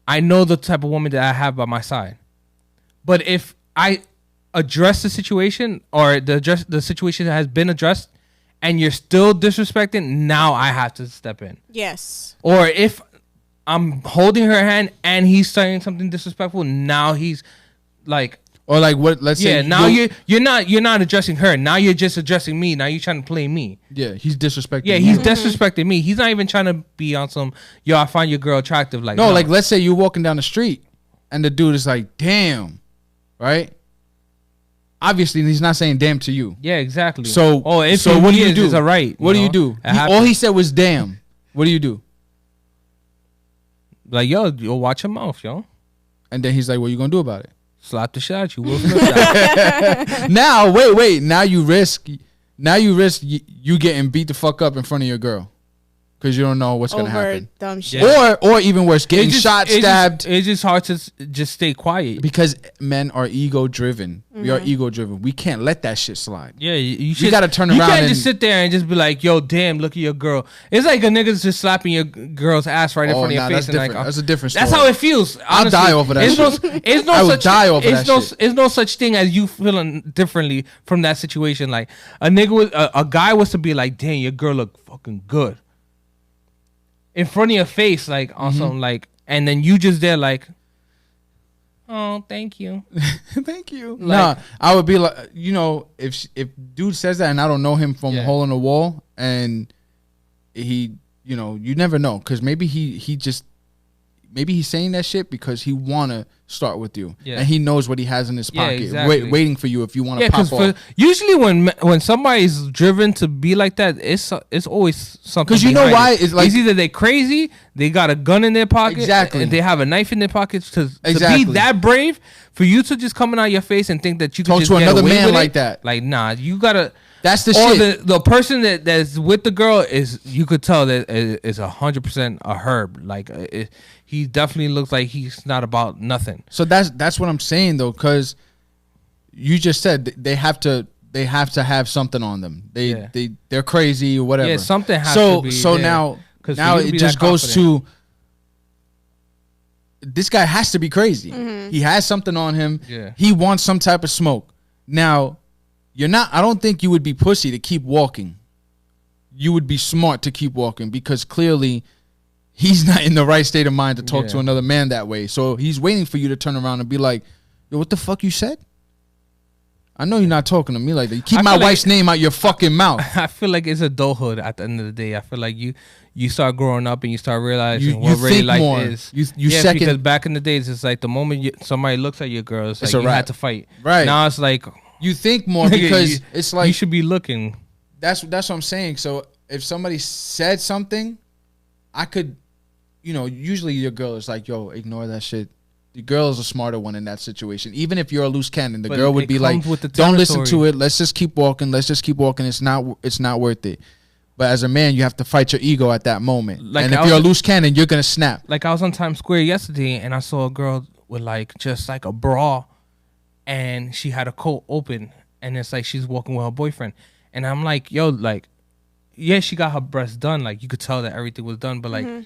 I know the type of woman that I have by my side. But if I address the situation or the situation has been addressed and you're still disrespecting, now I have to step in. Yes. Or if I'm holding her hand and he's saying something disrespectful, now he's like, or like what? Let's say now you're not addressing her. Now you're just addressing me. Now you're trying to play me. Yeah, he's disrespecting. Yeah, he's disrespecting me. He's not even trying to be on some, yo, I find your girl attractive. Like, no, like let's say you're walking down the street and the dude is like, damn, right? Obviously, he's not saying damn to you. Yeah, exactly. So, if so what do you do? It's a right. What do you do? All he said was damn. What do you do? Like, yo, watch your mouth, yo. And then he's like, what are you going to do about it? Slap the shit out you. Will Smith that. Now, wait. Now you risk you getting beat the fuck up in front of your girl. because you don't know what's going to happen. Dumb shit. Or even worse, getting shot, stabbed. It's just hard to just stay quiet. Because men are ego-driven. We are ego-driven. We can't let that shit slide. Yeah, you got to turn around. You can't just sit there and just be like, yo, damn, look at your girl. It's like a nigga's just slapping your girl's ass right in front of your face. That's different. That's a different story. That's how it feels. Honestly. I'll die over that shit. I would die over that shit. There's no such thing as you feeling differently from that situation. Like, a guy was to be like, damn, your girl look fucking good. In front of your face, like on something like, and then you just there like, oh, thank you, thank you. Like, I would be like, if dude says that and I don't know him from a hole in the wall, and he, you never know, because maybe he's saying that shit because he wanna start with you, and he knows what he has in his pocket, waiting for you if you want to pop off. Usually when somebody's driven to be like that, it's always something. Because you know why? It's like, it's either they crazy, they got a gun in their pocket, and they have a knife in their pockets to be that brave. For you to just come out your face and think that you can talk just to get another away man with like it, that, like nah, you gotta. That's the shit. The person that's with the girl is, you could tell that is 100% a herb. Like he definitely looks like he's not about nothing. So that's what I'm saying though, because you just said they have to have something on them. They're crazy or whatever. Yeah, something has to be. So now it just goes to, this guy has to be crazy. He has something on him. Yeah. He wants some type of smoke. Now, I don't think you would be pussy to keep walking. You would be smart to keep walking, because clearly he's not in the right state of mind to talk to another man that way. So he's waiting for you to turn around and be like, yo, what the fuck you said? I know you're not talking to me like that. You keep my wife's name out your fucking mouth. I feel like it's adulthood at the end of the day. I feel like you start growing up and you start realizing what really life is. Because back in the days, it's like the moment somebody looks at your girl, it's like you had to fight. Right. Now it's like, you think more because it's like, you should be looking. That's what I'm saying. So if somebody said something, I could, usually your girl is like, yo, ignore that shit. The girl is a smarter one in that situation. Even if you're a loose cannon, the girl would be like, don't listen to it. Let's just keep walking. It's not worth it. But as a man, you have to fight your ego at that moment. And if you're a loose cannon, you're going to snap. Like, I was on Times Square yesterday and I saw a girl with just a bra, and she had a coat open, and it's like she's walking with her boyfriend. And I'm like, yo, she got her breasts done. Like, you could tell that everything was done, but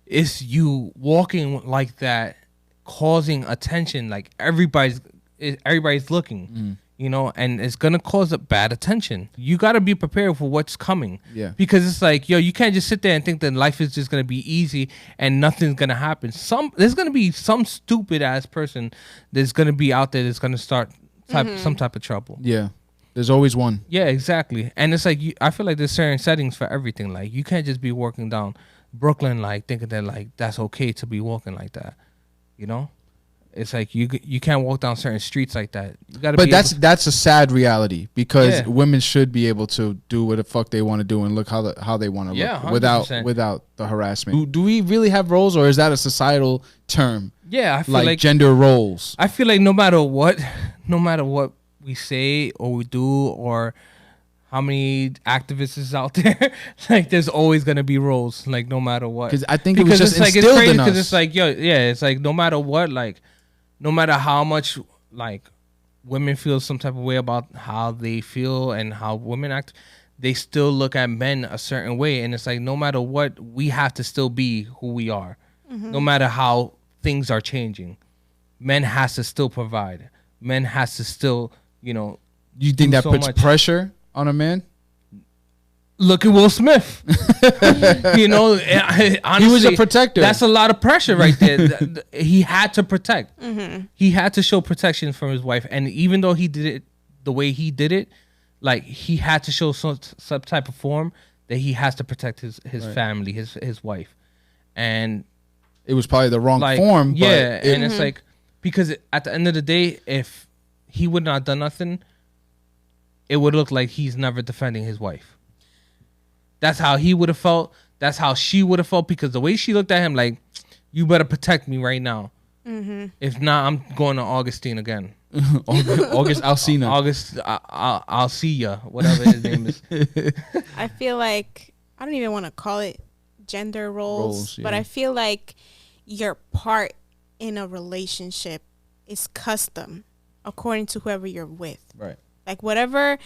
it's you walking like that, causing attention. Like, everybody's looking, and it's gonna cause a bad attention. You gotta be prepared for what's coming. Yeah. Because it's like, yo, you can't just sit there and think that life is just gonna be easy and nothing's gonna happen. There's gonna be some stupid ass person that's gonna be out there that's gonna start some type of trouble. Yeah. There's always one. Yeah, exactly. And it's like, I feel like there's certain settings for everything. Like, you can't just be walking down Brooklyn thinking that that's okay to be walking like that. It's like you can't walk down certain streets like that. You gotta. But that's a sad reality, because women should be able to do what the fuck they want to do and look how they want to look 100%. without the harassment. Do we really have roles, or is that a societal term? Yeah, I feel like gender roles. I feel like no matter what we say or we do, or how many activists is out there, there's always gonna be roles, no matter what. Because I think it was just instilled it's crazy, in us. Because it's like, it's like no matter what, no matter how much women feel some type of way about how they feel and how women act, they still look at men a certain way, and it's like, no matter what, we have to still be who we are, no matter how things are changing. Men has to still provide. Men has to still, You think that puts pressure on a man? Look at Will Smith. Honestly, he was a protector. That's a lot of pressure right there. He had to protect. He had to show protection from his wife, and even though he did it the way he did it, he had to show some type of form that he has to protect his family, his wife, and it was probably the wrong form. Yeah, and it's like, because at the end of the day, if he would not have done nothing, it would look like he's never defending his wife. That's how he would have felt. That's how she would have felt, because the way she looked at him, you better protect me right now. If not, I'm going to Augustine again. August Alsina. August, I'll see ya. Whatever his name is. I feel like I don't even want to call it gender roles, but I feel like your part in a relationship is custom according to whoever you're with. Right. Like whatever,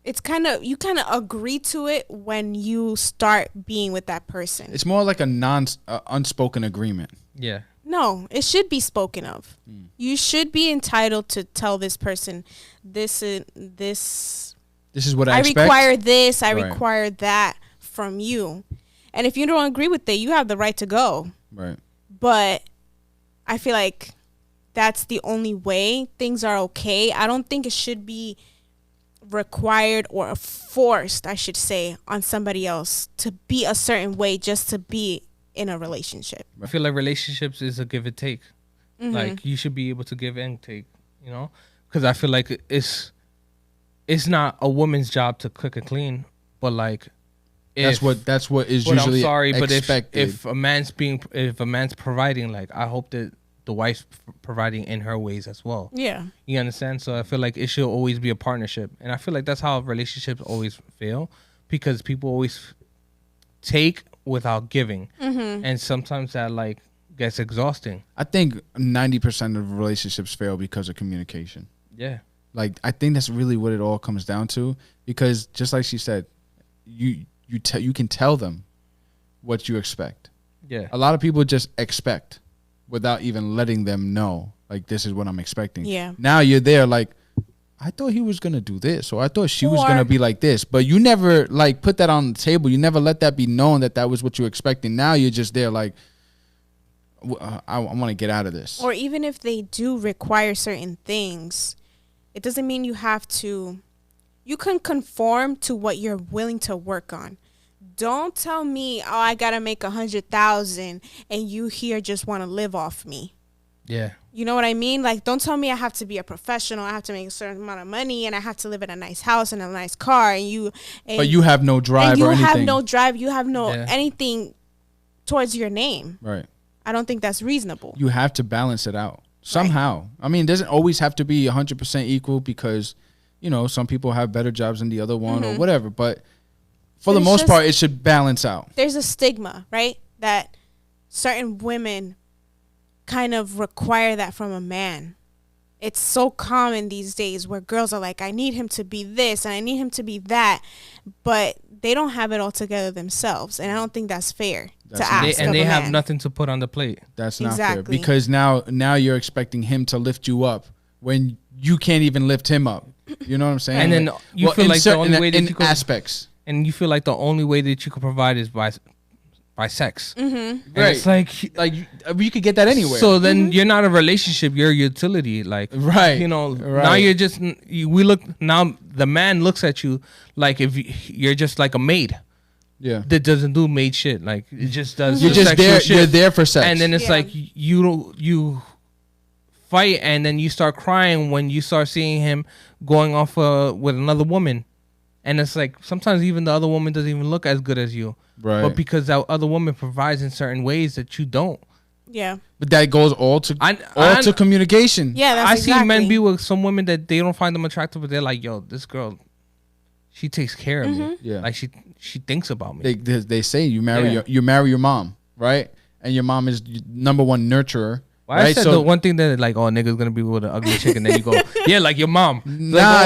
it's you kind of agree to it when you start being with that person. It's more like a unspoken agreement. Yeah. No, it should be spoken of. You should be entitled to tell this person, this is what I expect. require this, I require that from you. And if you don't agree with it, you have the right to go. Right. But I feel like that's the only way things are okay. I don't think it should be required or forced, I should say, on somebody else to be a certain way just to be in a relationship. I feel like relationships is a give and take. Like you should be able to give and take, you know, because I feel like it's not a woman's job to cook and clean, but like that's what is usually I'm sorry, expected. But if a man's providing, like I hope that the wife's providing in her ways as well. Yeah, you understand. So I feel like it should always be a partnership, and I feel like that's how relationships always fail, because people always take without giving, and sometimes that like gets exhausting. I think 90% of relationships fail because of communication. Yeah, like I think that's really what it all comes down to, because just like she said, you can tell them what you expect. Yeah, a lot of people just expect without even letting them know, like, this is what I'm expecting. Yeah. Now you're there like, I thought he was going to do this, or I thought she was going to be like this. But you never, like, put that on the table. You never let that be known that was what you were expecting. Now you're just there like, I want to get out of this. Or even if they do require certain things, it doesn't mean you have to. You can conform to what you're willing to work on. Don't tell me, oh, I got to make 100,000 and you here just want to live off me. Yeah. You know what I mean? Like, don't tell me I have to be a professional. I have to make a certain amount of money, and I have to live in a nice house and a nice car. But you have no drive or anything. You have no drive. You have no anything towards your name. Right. I don't think that's reasonable. You have to balance it out somehow. Right. I mean, it doesn't always have to be 100% equal, because, you know, some people have better jobs than the other one or whatever. But for the most part, it should balance out. There's a stigma, right? That certain women kind of require that from a man. It's so common these days where girls are like, I need him to be this and I need him to be that, but they don't have it all together themselves, and I don't think that's fair to ask. And they have nothing to put on the plate. That's not fair, because now you're expecting him to lift you up when you can't even lift him up. You know what I'm saying? And then you feel like the only way that you aspects. And you feel like the only way that you can provide is by sex. Mm-hmm. Right. It's like you could get that anywhere. So then you're not a relationship, you're a utility. Like, right. You know, now you're just, now the man looks at you like if you're just like a maid. Yeah. That doesn't do maid shit. Like, it just does. You're just there. Shit. You're there for sex. And then it's like you fight, and then you start crying when you start seeing him going off with another woman. And it's like sometimes even the other woman doesn't even look as good as you. Right. But because that other woman provides in certain ways that you don't. Yeah. But that goes all to communication. Yeah, that's I see men be with some women that they don't find them attractive, but they're like, yo, this girl, she takes care of me. Yeah. Like she thinks about me. They say you marry your mom, right? And your mom is number one nurturer. Well, right? I said the one thing that like, oh, nigga's gonna be with an ugly chick, and then you go, yeah, like your mom. Nah.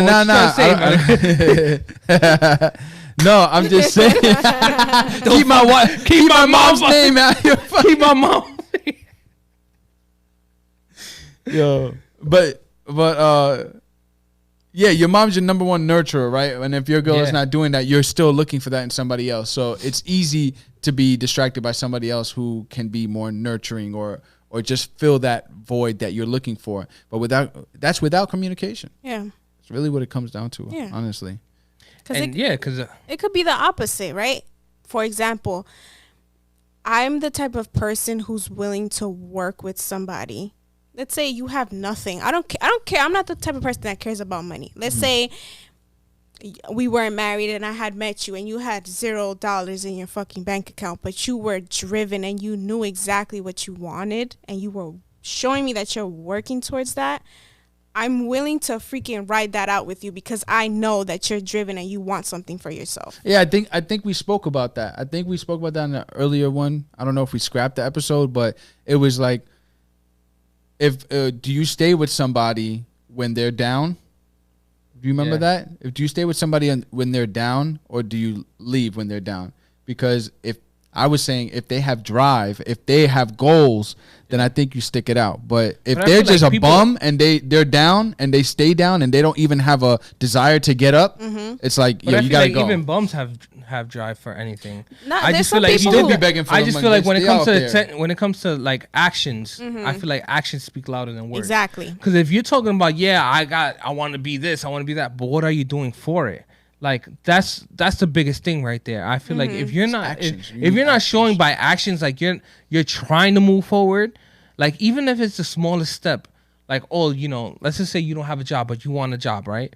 No, I'm just saying. keep my mom's name out your keep my mom. Yo, but yeah, your mom's your number one nurturer, right? And if your girl is not doing that, you're still looking for that in somebody else. So it's easy to be distracted by somebody else who can be more nurturing or just fill that void that you're looking for. But without communication. Yeah. It's really what it comes down to, honestly. Because it could be the opposite, right? For example, I'm the type of person who's willing to work with somebody. Let's say you have nothing. I don't care. I'm not the type of person that cares about money. Let's say we weren't married and I had met you and you had $0 in your fucking bank account, but you were driven and you knew exactly what you wanted and you were showing me that you're working towards that. I'm willing to freaking ride that out with you because I know that you're driven and you want something for yourself. Yeah, I think we spoke about that. I think we spoke about that in the earlier one. I don't know if we scrapped the episode, but it was like, if do you stay with somebody when they're down? Do you remember that? Do you stay with somebody when they're down, or do you leave when they're down? Because if I was saying, if they have drive, if they have goals, then I think you stick it out. But if they're just like a bum and they're down and they stay down and they don't even have a desire to get up, it's like, yo, you gotta go. Even bums have drive for anything. I just feel like you be begging for I just feel like when it comes to like actions, I feel like actions speak louder than words. Exactly. Because if you're talking about, I want to be this, I want to be that, but what are you doing for it? Like that's the biggest thing right there. I feel like if you're not if you're not showing by actions, like you're trying to move forward, like even if it's the smallest step, like, oh, let's just say you don't have a job but you want a job, right?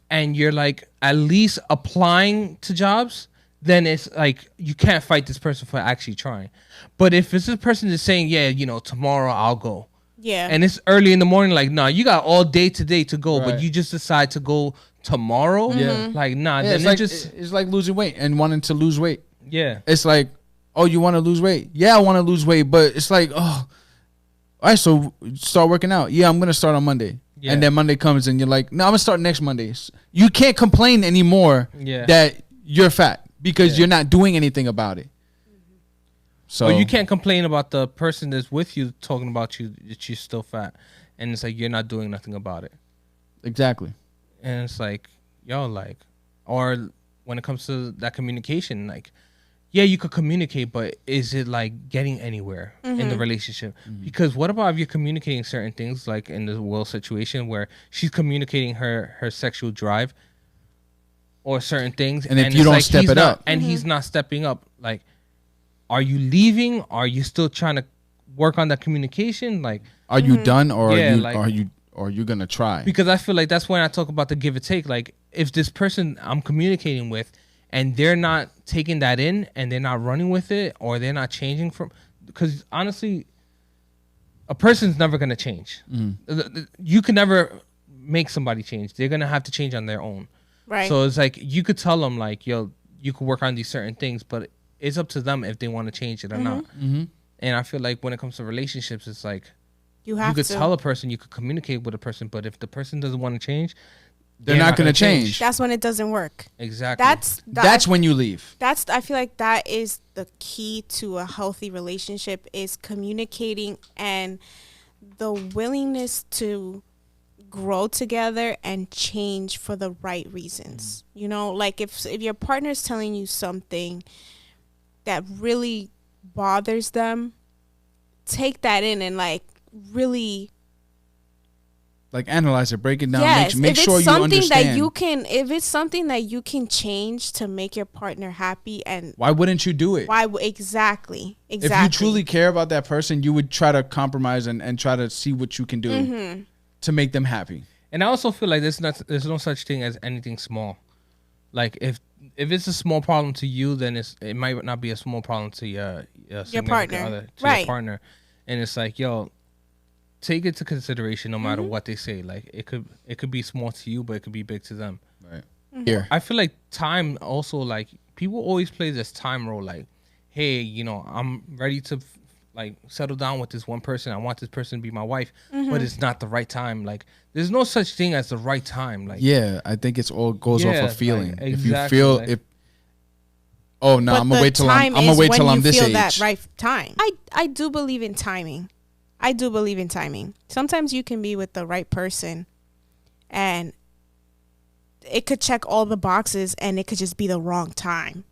And you're like at least applying to jobs, then it's like you can't fight this person for actually trying. But if it's this person that's saying, tomorrow I'll go, and it's early in the morning, like, nah, you got all day today to go, but you just decide to go tomorrow, like, nah, then it's like losing weight and wanting to lose weight. It's like, oh, you want to lose weight? Yeah, I want to lose weight, but it's like, oh, all right, so start working out. Yeah, I'm gonna start on Monday, and then Monday comes and you're like, no, I'm gonna start next Monday. You can't complain anymore that you're fat because you're not doing anything about it. So you can't complain about the person that's with you talking about you that you're still fat, and it's like you're not doing nothing about it. Exactly. And it's like, or when it comes to that communication, like, yeah, you could communicate, but is it like getting anywhere in the relationship? Because what about if you're communicating certain things, like in the Will situation where she's communicating her sexual drive or certain things, and if you don't step it up, and he's not stepping up, like, are you leaving? Are you still trying to work on that communication? Like, are you done, or are you gonna try? Because I feel like that's when I talk about the give and take. Like, if this person I'm communicating with and they're not taking that in and they're not running with it, or they're not changing because honestly, a person's never gonna change. You can never make somebody change. They're gonna have to change on their own. Right. So it's like you could tell them, like, yo, you could work on these certain things, but it's up to them if they want to change it or not. And I feel like when it comes to relationships, it's like, you could tell a person, you could communicate with a person, but if the person doesn't want to change, they're not going to change. That's when it doesn't work. Exactly. That's when you leave. I feel like that is the key to a healthy relationship, is communicating and the willingness to grow together and change for the right reasons. Like if your partner's telling you something that really bothers them, take that in and like really like analyze it, break it down, yes, make sure you understand. If it's something that you can change to make your partner happy, and why wouldn't you do it? Exactly. If you truly care about that person, you would try to compromise and try to see what you can do to make them happy. And I also feel like there's no such thing as anything small. Like if it's a small problem to you, then it might not be a small problem to your partner, other, to your partner. And it's like, yo, take it to consideration no matter what they say. Like it could be small to you, but it could be big to them. Right. Here, I feel like time also, like, people always play this time role. Like, hey, I'm ready to like settle down with this one person. I want this person to be my wife, but it's not the right time. Like, there's no such thing as the right time. Like, yeah, I think it's all goes off of feeling. Like, exactly, if you feel I'm gonna wait till I'm this age. That right time. I do believe in timing. Sometimes you can be with the right person and it could check all the boxes and it could just be the wrong time.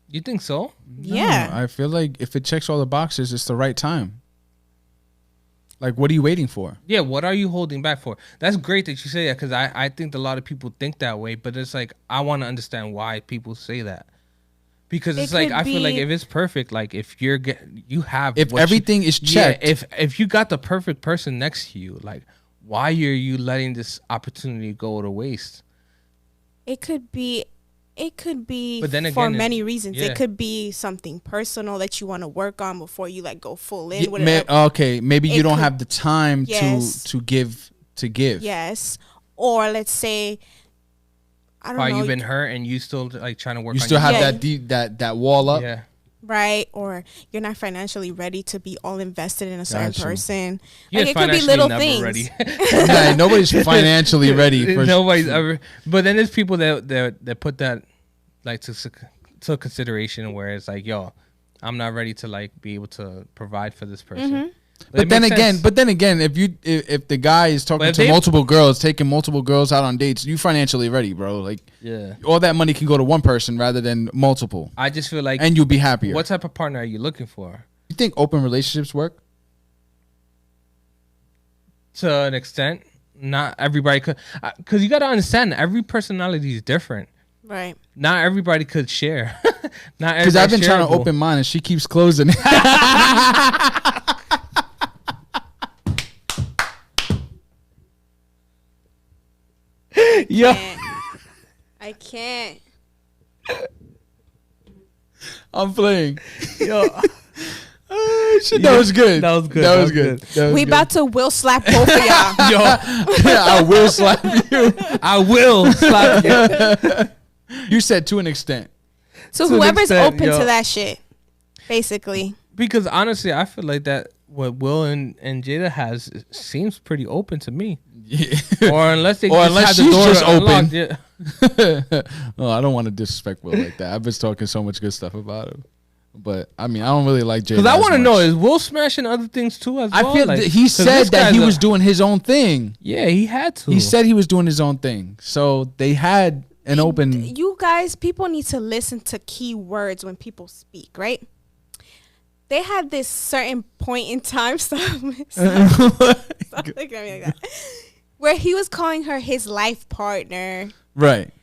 You think so? Yeah. No, I feel like if it checks all the boxes, it's the right time. Like, what are you waiting for? Yeah, what are you holding back for? That's great that you say that, because I think a lot of people think that way, but it's like, I want to understand why people say that. Because it's like, I feel like if it's perfect, like if if everything is checked. Yeah, if you got the perfect person next to you, like, why are you letting this opportunity go to waste? It could be but then again, for many reasons. Yeah. It could be something personal that you want to work on before you like go full in. Okay, maybe you don't have the time to give to give. Yes. Or let's say, I don't know. You've been hurt and you still like trying to work. You on still have Yeah. that wall up. Yeah. Right, or you're not financially ready to be all invested in a certain Gotcha. person. Yeah, Like, it could be little things. Ready. Nah, nobody's financially ready. Nobody's ever. But then there's people that put that like to consideration, where it's like, yo, I'm not ready to like be able to provide for this person. Mm-hmm. But then again, if the guy is talking to multiple girls, taking multiple girls out on dates, you financially ready, bro. Like, yeah, all that money can go to one person rather than multiple. I just feel like, and you'll be happier. What type of partner are you looking for? You think open relationships work? To an extent, not everybody could, because you got to understand, every personality is different. Right. Not everybody could share. Not because I've been trying to open mine and she keeps closing. Yo, I can't. I'm playing. Yo, that was good. That was good. That was good. We about to will slap both of y'all. Yo, I will slap you. I will slap you. You said to an extent. So whoever's open to that shit, basically. Because honestly, I feel like that what Will and Jada has seems pretty open to me. Yeah. Or unless they just she's just open. Yeah. Oh, I don't want to disrespect Will like that. I've been talking so much good stuff about him. But I mean, I don't really like Jada. Because I want to know, is Will smashing other things too as well? I feel he said that he was doing his own thing. Yeah, he had to. He said he was doing his own thing. So they had an open. You guys, people need to listen to key words when people speak, right? They had this certain point in time. Stop looking at me like that. Where he was calling her his life partner. Right.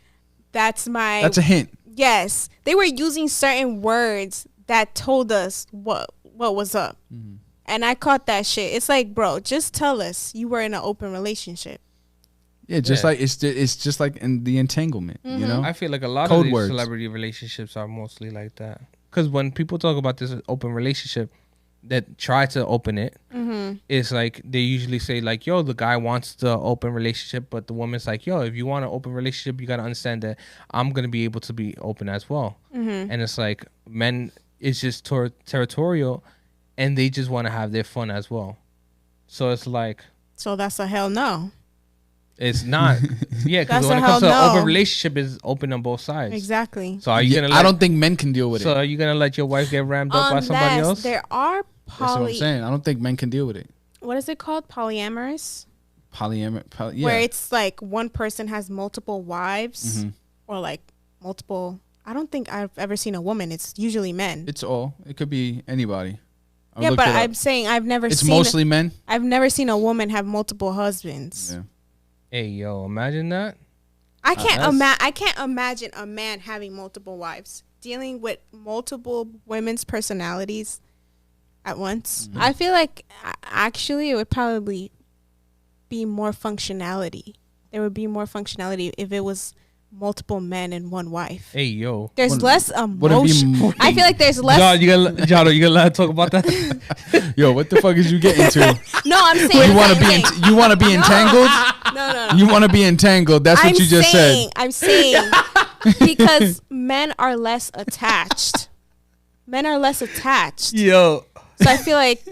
That's a hint. Yes. They were using certain words that told us what was up. Mm-hmm. And I caught that shit. It's like, bro, just tell us you were in an open relationship. Yeah, like it's just like in the entanglement, you know? I feel like a lot of these celebrity relationships are mostly like that. Because when people talk about this open relationship that try to open it, it's like they usually say like, yo, the guy wants the open relationship, but the woman's like, yo, if you want an open relationship, you got to understand that I'm going to be able to be open as well. And it's like men is just territorial and they just want to have their fun as well. So it's like... So that's a hell no. It's not. Yeah, because when it comes to an open relationship, it's open on both sides. Exactly. So are you gonna? I don't think men can deal with it. So are you gonna let your wife get rammed up by somebody else? There are That's what I'm saying. I don't think men can deal with it. What is it called? Polyamorous. Yeah. Where it's like one person has multiple wives, or like multiple. I don't think I've ever seen a woman. It's usually men. It could be anybody. Yeah, but I'm saying I've never seen. It's mostly men. I've never seen a woman have multiple husbands. Yeah. Hey, yo, imagine that. I can't imagine a man having multiple wives, dealing with multiple women's personalities at once. I feel like actually it would probably be more functionality. There would be more functionality if it was multiple men and one wife. Hey, yo. There's less emotion. I feel like there's less. John, you gonna let her talk about that? Yo, what the fuck is you getting to? No, I'm saying. You want to be entangled? No. You want to be entangled? That's what you just said. I'm saying because men are less attached. Men are less attached. Yo. So I feel like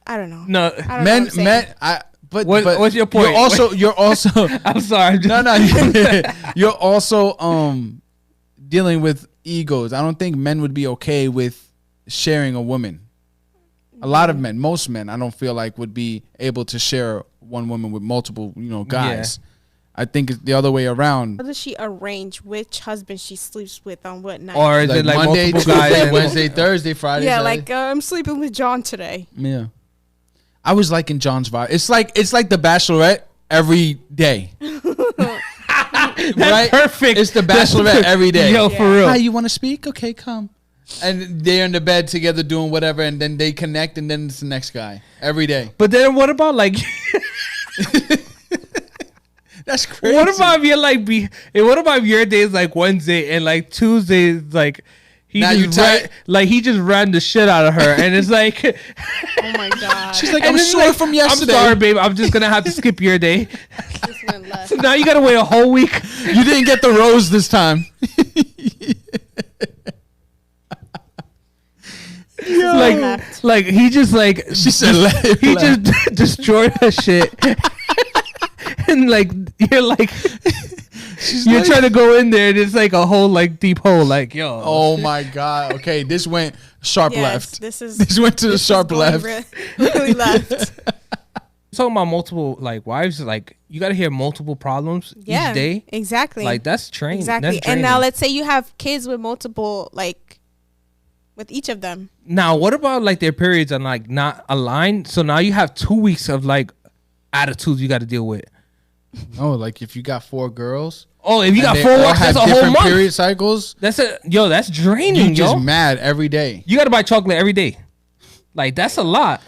I don't know. No, men. But what's your point? You're also. I'm sorry. No. You're also dealing with egos. I don't think men would be okay with sharing a woman. A lot of men, most men, I don't feel like would be able to share one woman with multiple, guys. Yeah. I think it's the other way around. How does she arrange which husband she sleeps with on what night? Or is it like Monday, multiple Tuesday, guys? Wednesday, Thursday, Friday? Yeah, Saturday? like I'm sleeping with John today. Yeah. I was liking John's vibe. It's like The Bachelorette every day. Right? Perfect. It's The Bachelorette every day. Yo, for real. Hi, you want to speak? Okay, come. And they're in the bed together doing whatever, and then they connect, and then it's the next guy every day. But then what about like? That's crazy. What about if you're like what about if your day is like Wednesday and like Tuesday is like he just ran the shit out of her, and it's like, oh my god. She's like, I'm sore from yesterday. I'm sorry, babe. I'm just gonna have to skip your day. Just went left. So now you gotta wait a whole week. You didn't get the rose this time. Like he just like she said he just destroyed her shit. And like you're like you're like, trying to go in there and it's like a whole like deep hole, like yo. Oh my god. Okay, this went sharp left. This went to the sharp left. Really left. Talking about multiple like wives, like you got to hear multiple problems each day. Exactly. Like that's training. Exactly. That's and now let's say you have kids with multiple, like with each of them. Now what about like their periods are like not aligned? So now you have 2 weeks of like attitudes you got to deal with. Oh, like if you got 4 girls. Oh, if you got 4 weeks, that's a whole month. Period cycles. That's draining. You just mad every day. You got to buy chocolate every day. Like that's a lot.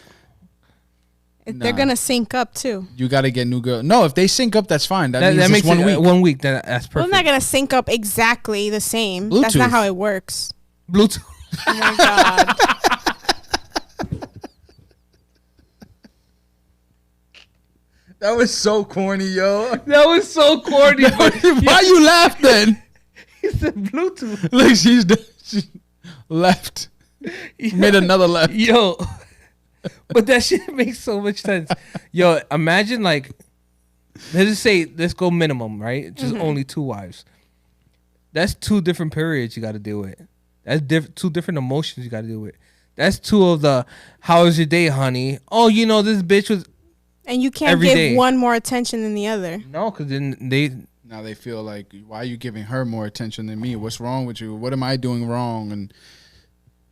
They're gonna sync up too. You got to get new girls. No, if they sync up, that's fine. That means makes 1 week. 1 week. That's perfect. Well, I'm not gonna sync up exactly the same. Bluetooth. That's not how it works. Bluetooth. Oh my god. That was so corny, yo. That was so corny. Why you laugh then? He said Bluetooth. Look, she left. Made another left. Yo. But that shit makes so much sense. Yo, imagine like, let's go minimum, right? Just only 2 wives. That's 2 different periods you got to deal with. That's 2 different emotions you got to deal with. That's 2 of the, how was your day, honey? Oh, this bitch was. And you can't give one more attention than the other. No, because then now they feel like, why are you giving her more attention than me? What's wrong with you? What am I doing wrong? And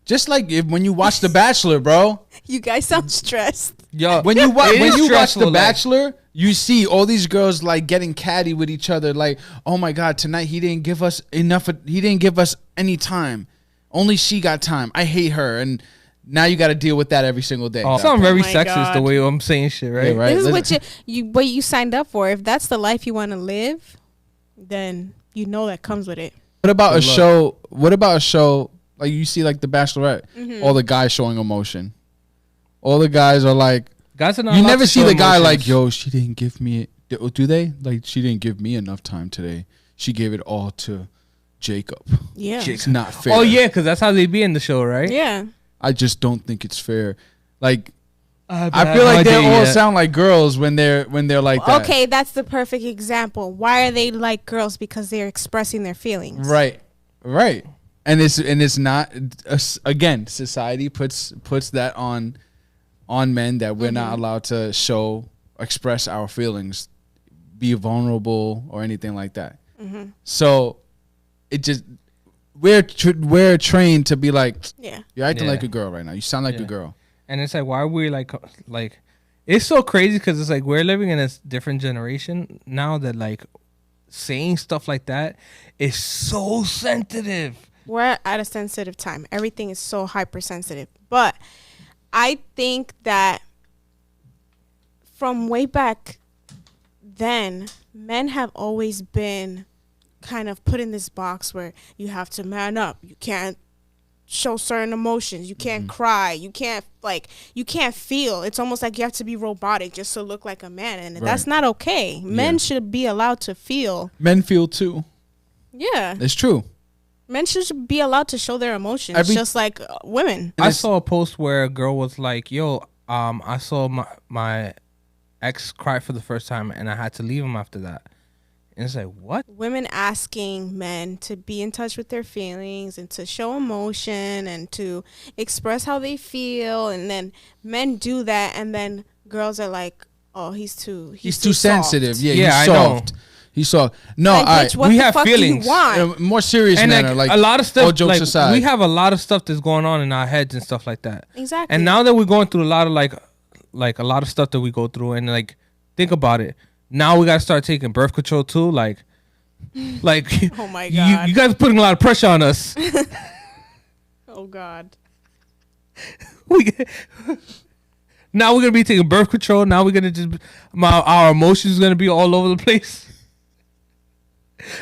just like when you watch The Bachelor, bro. You guys sound stressed. Yo, when you watch The Bachelor, you see all these girls like getting catty with each other. Like, oh my god, tonight he didn't give us enough. He didn't give us any time. Only she got time. I hate her. And now you got to deal with that every single day. Oh, sound very sexist the way I'm saying shit, right? Yeah, right. This is what you signed up for. If that's the life you want to live, then you know that comes with it. What about a show? What about a show like you see like The Bachelorette? All the guys showing emotion. All the guys are like, guys are not. You never see the guy like, yo, she didn't give me. Do they? Like, she didn't give me enough time today. She gave it all to Jacob. Yeah, it's not fair. Oh yeah, because that's how they be in the show, right? Yeah. I just don't think it's fair. Like, I feel like they all sound like girls when they're like that. Okay, that's the perfect example. Why are they like girls? Because they're expressing their feelings. Right. And it's not. Again, society puts that on men that we're not allowed to express our feelings, be vulnerable or anything like that. So it just. We're trained to be like, you're acting like a girl right now. You sound like a girl. And it's like, why are we like, it's so crazy because it's like we're living in a different generation now that like saying stuff like that is so sensitive. We're at a sensitive time. Everything is so hypersensitive. But I think that from way back then, men have always been kind of put in this box where you have to man up. You can't show certain emotions. You can't cry. You can't feel. It's almost like you have to be robotic just to look like a man, and that's not okay. Men should be allowed to feel. Men feel too. Yeah, it's true. Men should be allowed to show their emotions just like women. I saw a post where a girl was like, yo, I saw my ex cry for the first time and I had to leave him after that. And it's like, what? Women asking men to be in touch with their feelings and to show emotion and to express how they feel. And then men do that. And then girls are like, oh, he's too sensitive. Yeah, he's soft. He's soft. No, like, bitch, we have feelings. More serious and manner. Like a lot of stuff. All jokes aside. We have a lot of stuff that's going on in our heads and stuff like that. Exactly. And now that we're going through a lot of like a lot of stuff that we go through, and like think about it. Now we gotta start taking birth control too, like oh my god, you guys are putting a lot of pressure on us. Oh god. Now we're gonna be taking birth control. Now we're gonna our emotions are gonna be all over the place.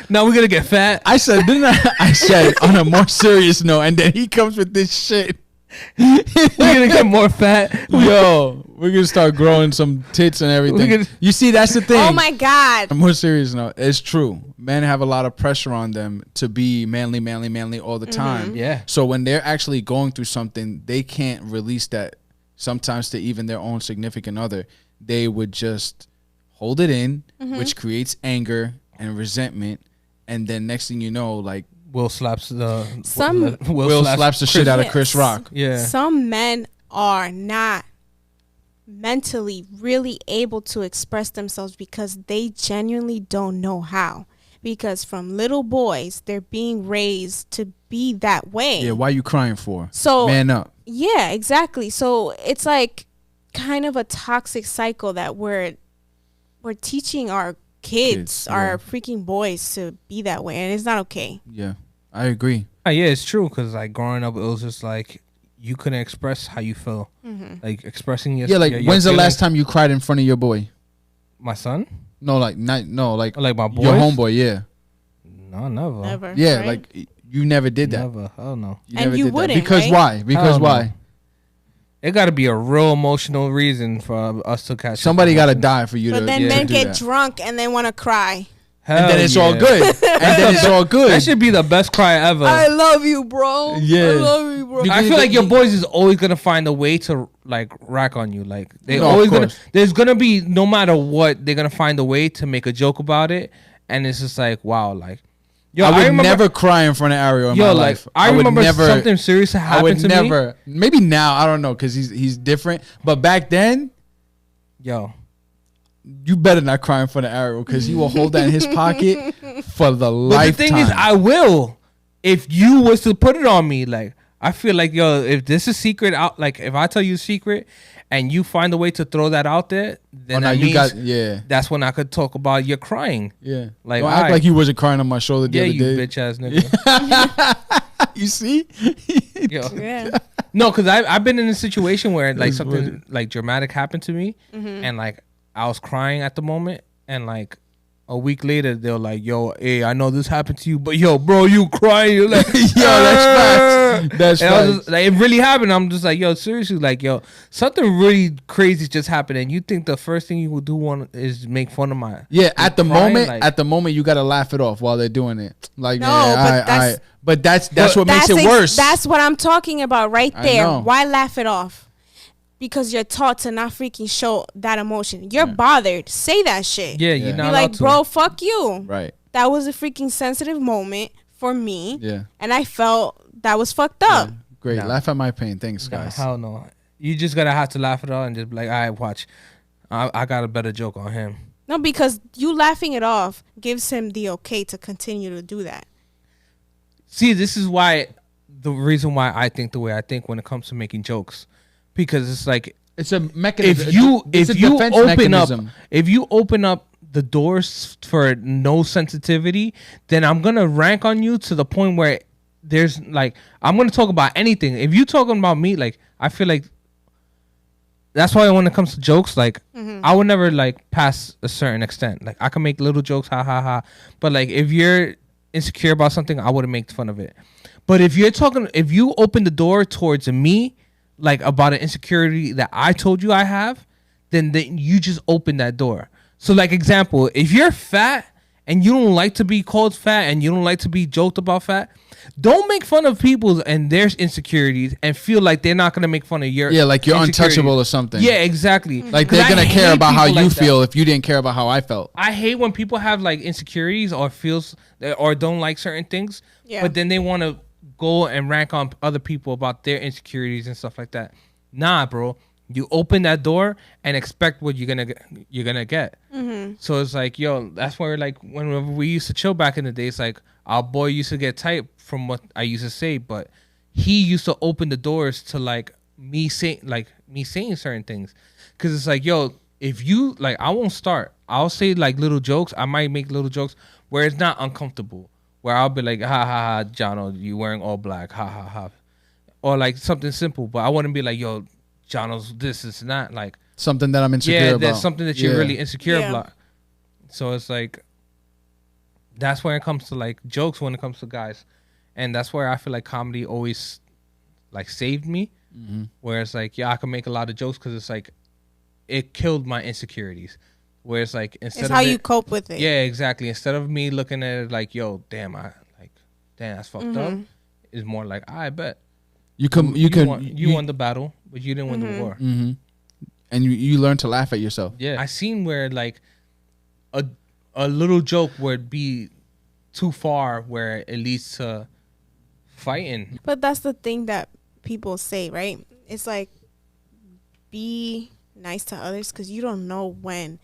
Now we're gonna get fat. I said, didn't I said on a more serious note, and then he comes with this shit. We're gonna get more fat. Yo, we're gonna start growing some tits and everything. You see, that's the thing. Oh my God. On a more serious note, it's true. Men have a lot of pressure on them to be manly all the time. Yeah. So when they're actually going through something, they can't release that sometimes to even their own significant other. They would just hold it in, which creates anger and resentment. And then next thing you know, like, Will slaps the Will slaps the shit out of Chris Rock. Yeah. Some men are not mentally really able to express themselves because they genuinely don't know how. Because from little boys, they're being raised to be that way. Yeah, why are you crying for? So man up. Yeah, exactly. So it's like kind of a toxic cycle that we're teaching our kids, our freaking boys to be that way, and it's not okay. Yeah, I agree. Yeah, it's true, because like growing up, it was just like you couldn't express how you feel, like expressing your when's the last time you cried in front of your boy? My son? No, like my boy. Your homeboy, yeah. No, never. Never. Yeah, right? like you never did that. Never. Hell no. You wouldn't, because right? why? Because why? No. It got to be a real emotional reason for us to catch. Somebody got to die for you but to. But then men do get that. drunk and they want to cry. Hell and then it's all good. And then it's all good. That should be the best cry ever. I love you, bro. Yeah. I love you, bro. I feel like your boys is always gonna find a way to like rack on you. Like there's gonna be, no matter what, they're gonna find a way to make a joke about it. And it's just like, wow, like, yo, I would never cry in front of Ariel in my life. I remember something serious happened to me. Maybe now, I don't know, because he's different. But back then, yo, you better not cry in front of Ariel, because he will hold that in his pocket for the lifetime. But the thing is, I will. If you was to put it on me, like, I feel like, yo, if this is secret out, like, if I tell you a secret and you find a way to throw that out there, then that means that's when I could talk about you crying. Yeah. Like, don't act like you wasn't crying on my shoulder the other day. Yeah, you bitch ass nigga. You see? Yo. Yeah. No, because I've been in a situation where like something like dramatic happened to me, and like I was crying at the moment, and like a week later they're like, "Yo, hey, I know this happened to you, but yo, bro, you crying?" You're like, "Yo, that's facts. That's facts." Like, it really happened. I'm just like, "Yo, seriously, like, yo, something really crazy just happened," and you think the first thing you would do is make fun of my at the moment, like, at the moment you gotta laugh it off while they're doing it. Like, no, but that's what makes it worse. That's what I'm talking about right there. Why laugh it off? Because you're taught to not freaking show that emotion. You're bothered. Say that shit. Yeah, you're not be like, bro, fuck you. Right. That was a freaking sensitive moment for me. Yeah. And I felt that was fucked up. Yeah. Great. Nah. Laugh at my pain. Thanks, guys. Hell no. You just gotta have to laugh it off and just be like, all right, watch. I got a better joke on him. No, because you laughing it off gives him the okay to continue to do that. See, this is why the reason why I think the way I think when it comes to making jokes. Because it's like, it's a mechanism. If you open up the doors for no sensitivity, then I'm gonna rank on you to the point where there's like, I'm gonna talk about anything. If you talking about me, like, I feel like that's why when it comes to jokes, like, I would never like pass a certain extent. Like, I can make little jokes, ha ha ha, but like, if you're insecure about something, I wouldn't make fun of it. But if you open the door towards me, like about an insecurity that I told you I have, then you just open that door. So like, example, if you're fat and you don't like to be called fat and you don't like to be joked about fat, don't make fun of people and their insecurities and feel like they're not going to make fun of your like you're untouchable or something. Yeah, exactly. Like they're going to care about how you feel if you didn't care about how I felt. I hate when people have like insecurities or don't like certain things, but then they want to go and rank on other people about their insecurities and stuff like that. Nah, bro. You open that door and expect what you're gonna get. So it's like, yo, that's where like whenever we used to chill back in the day, it's like our boy used to get tight from what I used to say, but he used to open the doors to like me saying certain things, because it's like, yo, if you like, I won't start. I'll say like little jokes. I might make little jokes where it's not uncomfortable. Where I'll be like, ha ha ha, Jono, you wearing all black, ha ha ha, or like something simple. But I wouldn't be like, yo, Jono's this is not like something that I'm insecure about. Yeah, that's something that you're really insecure about. So it's like, that's where it comes to like jokes when it comes to guys, and that's where I feel like comedy always like saved me. Mm-hmm. Where it's like, yeah, I can make a lot of jokes because it's like it killed my insecurities. Where it's like instead it's of how you cope with it. Yeah, exactly. Instead of me looking at it like, yo, damn, that's fucked up. It's more like, I bet you won the battle, but you didn't win the war. Mm-hmm. And you learn to laugh at yourself. Yeah, I seen where like a little joke would be too far, where it leads to fighting. But that's the thing that people say, right? It's like, be nice to others because you don't know when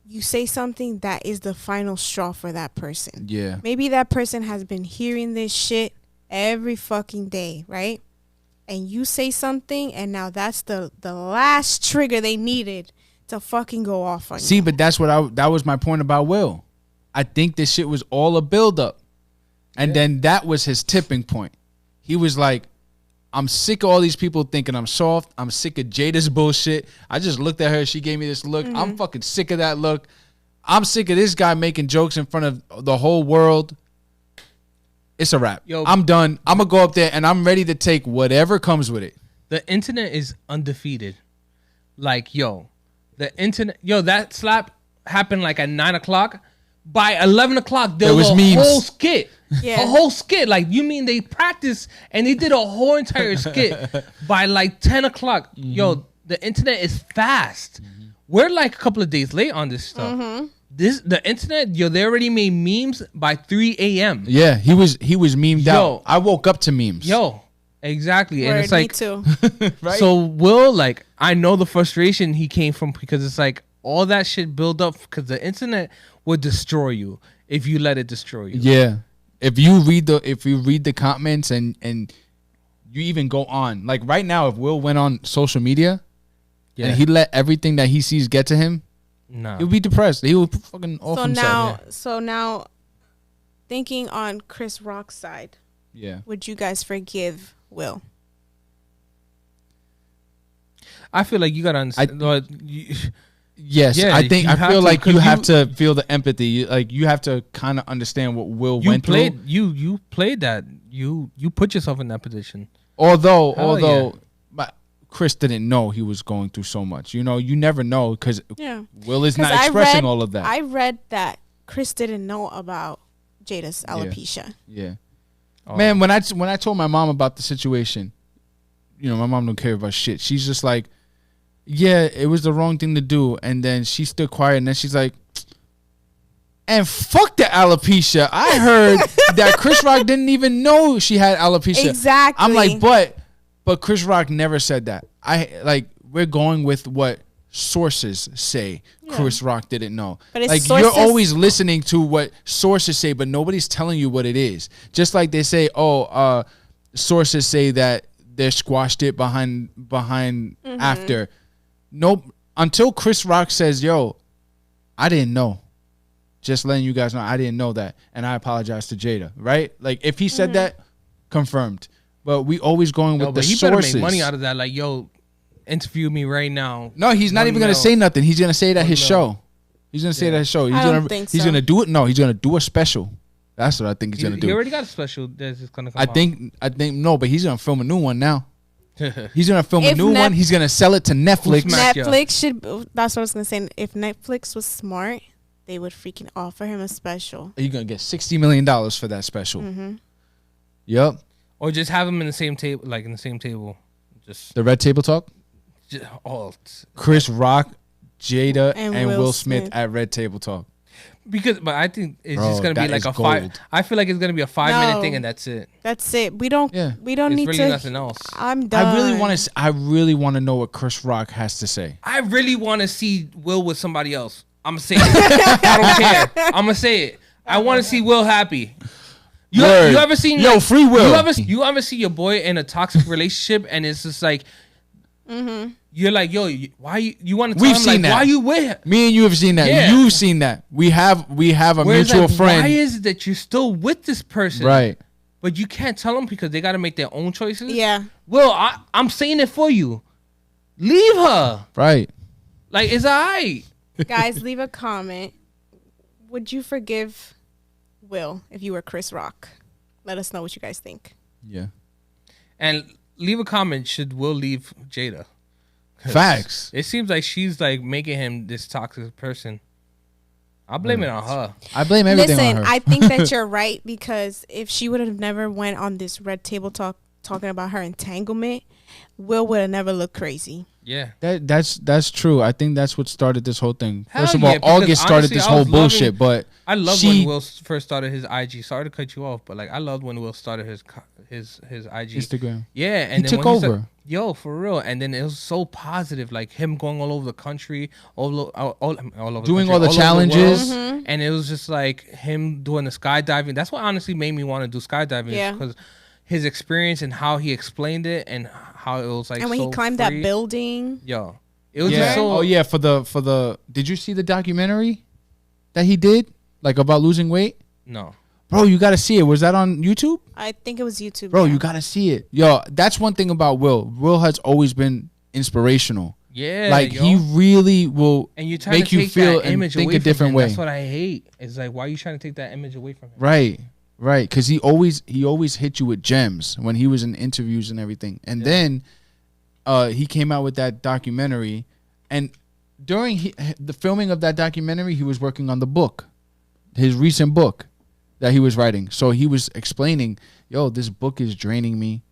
you say something that is the final straw for that person. Yeah. Maybe that person has been hearing this shit every fucking day, right? And you say something, and now that's the last trigger they needed to fucking go off on you. See, but that was my point about Will. I think this shit was all a buildup. And then that was his tipping point. He was like, I'm sick of all these people thinking I'm soft. I'm sick of Jada's bullshit. I just looked at her. She gave me this look. Mm-hmm. I'm fucking sick of that look. I'm sick of this guy making jokes in front of the whole world. It's a wrap. Yo, I'm done. I'm going to go up there and I'm ready to take whatever comes with it. The internet is undefeated. Like, the internet, that slap happened like at 9 o'clock. By 11 o'clock, there was a memes. Whole skit. Yeah. A whole skit. Like, you mean they practiced and they did a whole entire skit by like 10 o'clock. Mm-hmm. The internet is fast. Mm-hmm. We're like a couple of days late on this stuff. Mm-hmm. The internet, they already made memes by 3 a.m. Yeah, he was memed out. I woke up to memes. Exactly. Word, and it's like, me too. Right? So Will, like, I know the frustration he came from because it's like all that shit build up because the internet would destroy you if you let it destroy you. Yeah. If you read the comments and you even go on, like right now, if Will went on social media and he let everything that he sees get to him, he'll be depressed. He will fucking off himself. So now, thinking on Chris Rock's side, would you guys forgive Will? I feel like you gotta understand. Yes, yeah, I feel like you have to feel the empathy. You have to kind of understand what Will went through. You played that. You put yourself in that position. Although, but Chris didn't know he was going through so much. You never know because Will is not expressing all of that. I read that Chris didn't know about Jada's alopecia. Yeah. Man, when I told my mom about the situation, my mom don't care about shit. She's just like, yeah, it was the wrong thing to do. And then she stood quiet and then she's like, and fuck the alopecia. I heard that Chris Rock didn't even know she had alopecia. Exactly. I'm like, but Chris Rock never said that. We're going with what sources say. Chris Rock didn't know. But it's you're always listening to what sources say, but nobody's telling you what it is. Just like they say, sources say that they squashed it behind after. Nope. Until Chris Rock says, I didn't know. Just letting you guys know, I didn't know that. And I apologize to Jada, right? Like, if he said that, confirmed. But we always going with the sources. He better make money out of that. Like, interview me right now. No, he's not even going to say nothing. He's going to say it at his show. He's going to say it at his show. He's going to do it. No, he's going to do a special. That's what I think he's going to do. He already got a special that's going to come I think, no, but he's going to film a new one now. He's gonna film a new one. He's gonna sell it to Netflix. Netflix should. That's what I was gonna say. If Netflix was smart, they would freaking offer him a special. You're gonna get $60 million for that special. Mm-hmm. Yep. Or just have him in the same table, like in the same table. Just the Red Table Talk. Chris Rock, Jada, and Will Smith at Red Table Talk. But I think it's just gonna be like a gold. I feel like it's gonna be a 5-minute thing, and that's it. That's it. We don't need really to. Nothing else. I'm done. I really want to know what Chris Rock has to say. I really want to see Will with somebody else. I'm gonna say it. I don't care. I'm gonna say it. I want to see Will happy. You ever seen free Will? You ever see your boy in a toxic relationship, and it's just like. Mm-hmm. You're like, why you want to tell him, like, why you with him? Me and you have seen that. Yeah. You've seen that. We have a mutual friend. Why is it that you're still with this person? Right. But you can't tell them because they got to make their own choices? Yeah. Well, I'm saying it for you. Leave her. Right. Like, it's all right. Guys, leave a comment. Would you forgive Will if you were Chris Rock? Let us know what you guys think. Yeah. And leave a comment. Should Will leave Jada? Facts. It seems like she's like making him this toxic person. I'll blame it on her. I blame everything on her. I think that you're right, because if she would have never went on this red table talk talking about her entanglement, Will would have never looked crazy. Yeah, that's true. I think that's what started this whole thing. Hell First of all, yeah, August started honestly, this whole bullshit. But I loved when Will first started his IG. Sorry to cut you off, but like I loved when Will started his IG Instagram. Yeah, and he then took over. Yo, for real. And then it was so positive, like him going all over the country, all over doing the country, all the challenges. And it was just like him doing the skydiving. That's what honestly made me want to do skydiving. Yeah, because his experience and how he explained it and how it was like. And when so he climbed free. that building. Yo, it was just so. Oh yeah, for the. Did you see the documentary that he did, like about losing weight? No. Bro, you gotta see it. Was that on YouTube? I think it was YouTube. Bro, you gotta see it. Yo, that's one thing about Will. Will has always been inspirational. Yeah, like he really will and you make you feel and think a different way. That's what I hate. It's like, why are you trying to take that image away from him? Right. Because he always hit you with gems when he was in interviews and everything. And then he came out with that documentary, and during the filming of that documentary, he was working on the book, his recent book that he was writing. So he was explaining, yo, this book is draining me.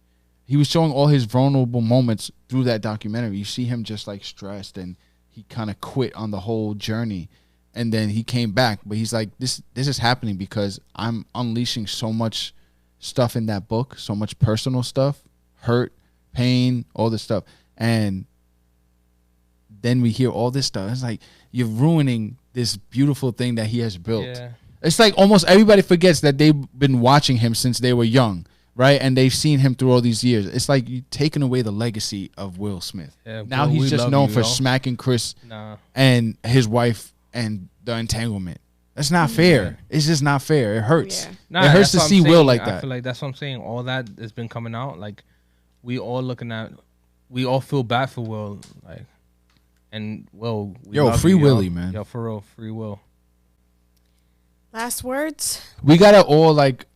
He was showing all his vulnerable moments through that documentary. You see him just like stressed, and he kind of quit on the whole journey. And then he came back, but he's like, this is happening because I'm unleashing so much stuff in that book, so much personal stuff, hurt, pain, all this stuff. And then we hear all this stuff. It's like, you're ruining this beautiful thing that he has built. Yeah. It's like almost everybody forgets that they've been watching him since they were young, right? And they've seen him through all these years. It's like you're taking away the legacy of Will Smith. Yeah, now he's just known for smacking Chris and his wife and the entanglement. That's not fair. It's just not fair. It hurts. It hurts to see Will like that. I feel like that's what I'm saying. All that has been coming out. Like we all feel bad for Will. Like, and Will. Free Willie, man. Yo, for real, free Will. Last words. We gotta all like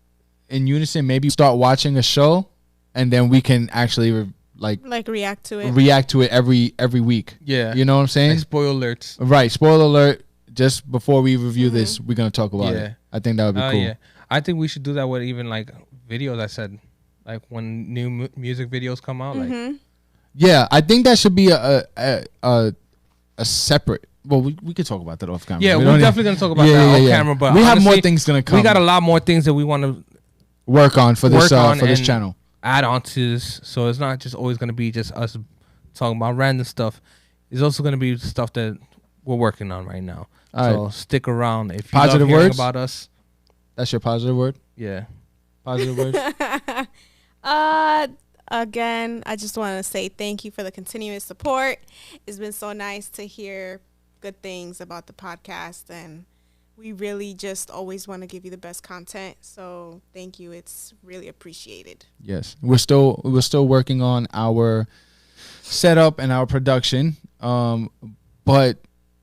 in unison maybe start watching a show, and then we can actually like react to it every week. Yeah, you know what I'm saying? Like spoiler alerts. Right, spoiler alert. Just before we review this, we're gonna talk about it. I think that would be cool. Yeah, I think we should do that with even like videos. I said, like when new music videos come out, like. Yeah, I think that should be a separate. Well, we could talk about that off camera. Yeah, we're definitely gonna talk about that off camera. But we have more things gonna come. We got a lot more things that we want to work on for this channel. Add on to this, so it's not just always gonna be just us talking about random stuff. It's also gonna be stuff that we're working on right now. So stick around. If you positive love hearing words about us, that's your positive word. Yeah, positive words. Again, I just want to say thank you for the continuous support. It's been so nice to hear good things about the podcast, and we really just always want to give you the best content. So thank you. It's really appreciated. Yes, we're still working on our setup and our production, but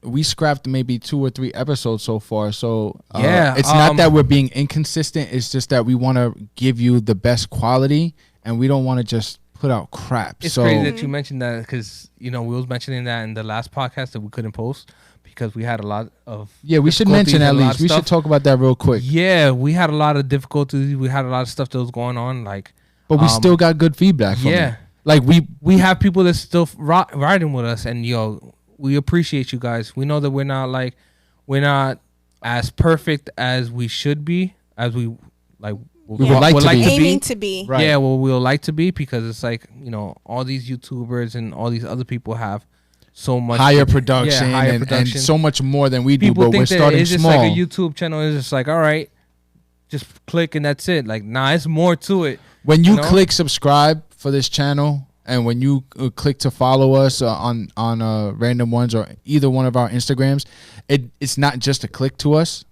we scrapped maybe 2 or 3 episodes so far. So it's not that we're being inconsistent. It's just that we want to give you the best quality, and we don't want to just put out crap. It's crazy that you mentioned that, because we was mentioning that in the last podcast that we couldn't post because we had a lot of we should mention at least. We should talk about that real quick. Yeah, we had a lot of difficulties. We had a lot of stuff that was going on, but we still got good feedback from it. Like we have people that still riding with us, and we appreciate you guys. We know that we're not as perfect as we should be, as we would like to be. Right. Yeah, well, we would like to be, because it's like, all these YouTubers and all these other people have so much higher production, and so much more than we do. People but think we're starting it's just small. like a YouTube channel is just like, all right, just click and that's it. Like, nah, it's more to it. When you click subscribe for this channel, and when you click to follow us on Random Ones or either one of our Instagrams, it's not just a click to us.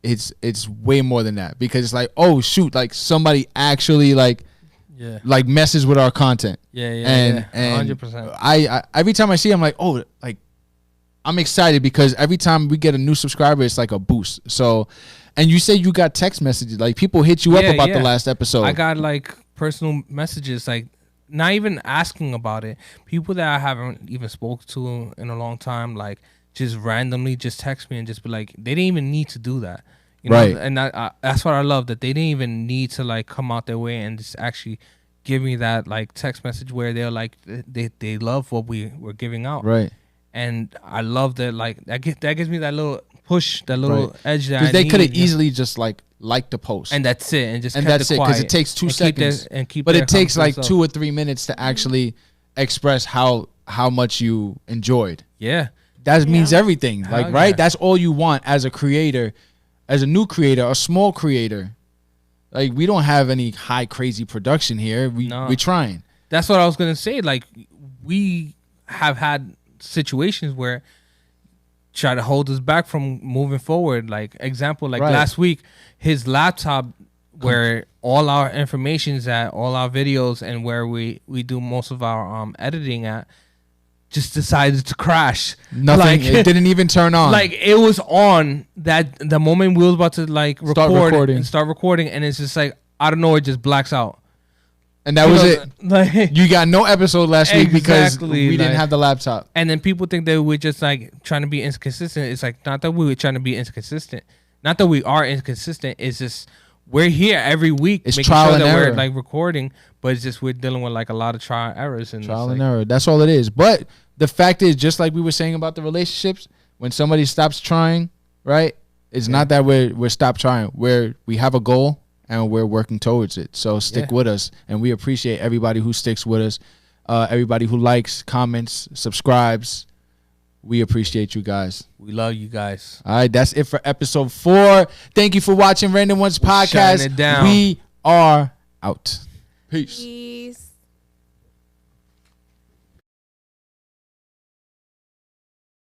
It's way more than that, because it's like, oh shoot, like somebody actually like messes with our content. And 100%. I every time I see, I'm like, oh, like I'm excited, because every time we get a new subscriber, it's like a boost. So And you say you got text messages. Like, people hit you up about the last episode. I got, like, personal messages, like, not even asking about it. People that I haven't even spoke to in a long time, like, just randomly just text me and just be like, they didn't even need to do that. You know? Right. And that's what I love, that they didn't even need to, like, come out their way and just actually give me that, like, text message where they're like, they love what we were giving out. Right. And I love that, like, that gives me that little push, that little edge that I because they could have need, easily just like the post, and that's it, and just that's it, because it takes 2 seconds, but it takes like 2 or 3 minutes to actually express how much you enjoyed. Yeah, that means everything. Like, right? Yeah. That's all you want as a creator, as a new creator, a small creator. Like, we don't have any high crazy production here. We're trying. That's what I was gonna say. Like, we have had situations where try to hold us back from moving forward. Like, example, like last week, his laptop where all our information's at, all our videos, and where we do most of our editing at, just decided to crash. Nothing. Like, it didn't even turn on. Like, it was on that the moment we was about to like start recording, and it's just like, I don't know, it just blacks out. And that was it. Like, you got no episode last week because we didn't have the laptop. And then people think that we're just like trying to be inconsistent. It's like, not that we were trying to be inconsistent. Not that we are inconsistent. It's just we're here every week, it's making trial sure and that error. we're like recording, but it's just we're dealing with like a lot of trial and errors. And trial and error. That's all it is. But the fact is, just like we were saying about the relationships, when somebody stops trying, right? It's not that we're stopped trying. We have a goal and we're working towards it. So stick with us, and we appreciate everybody who sticks with us, everybody who likes, comments, subscribes. We appreciate you guys. We love you guys. All right, that's it for episode 4. Thank you for watching Random Ones Podcast. Shutting it down. We are out. Peace. Peace.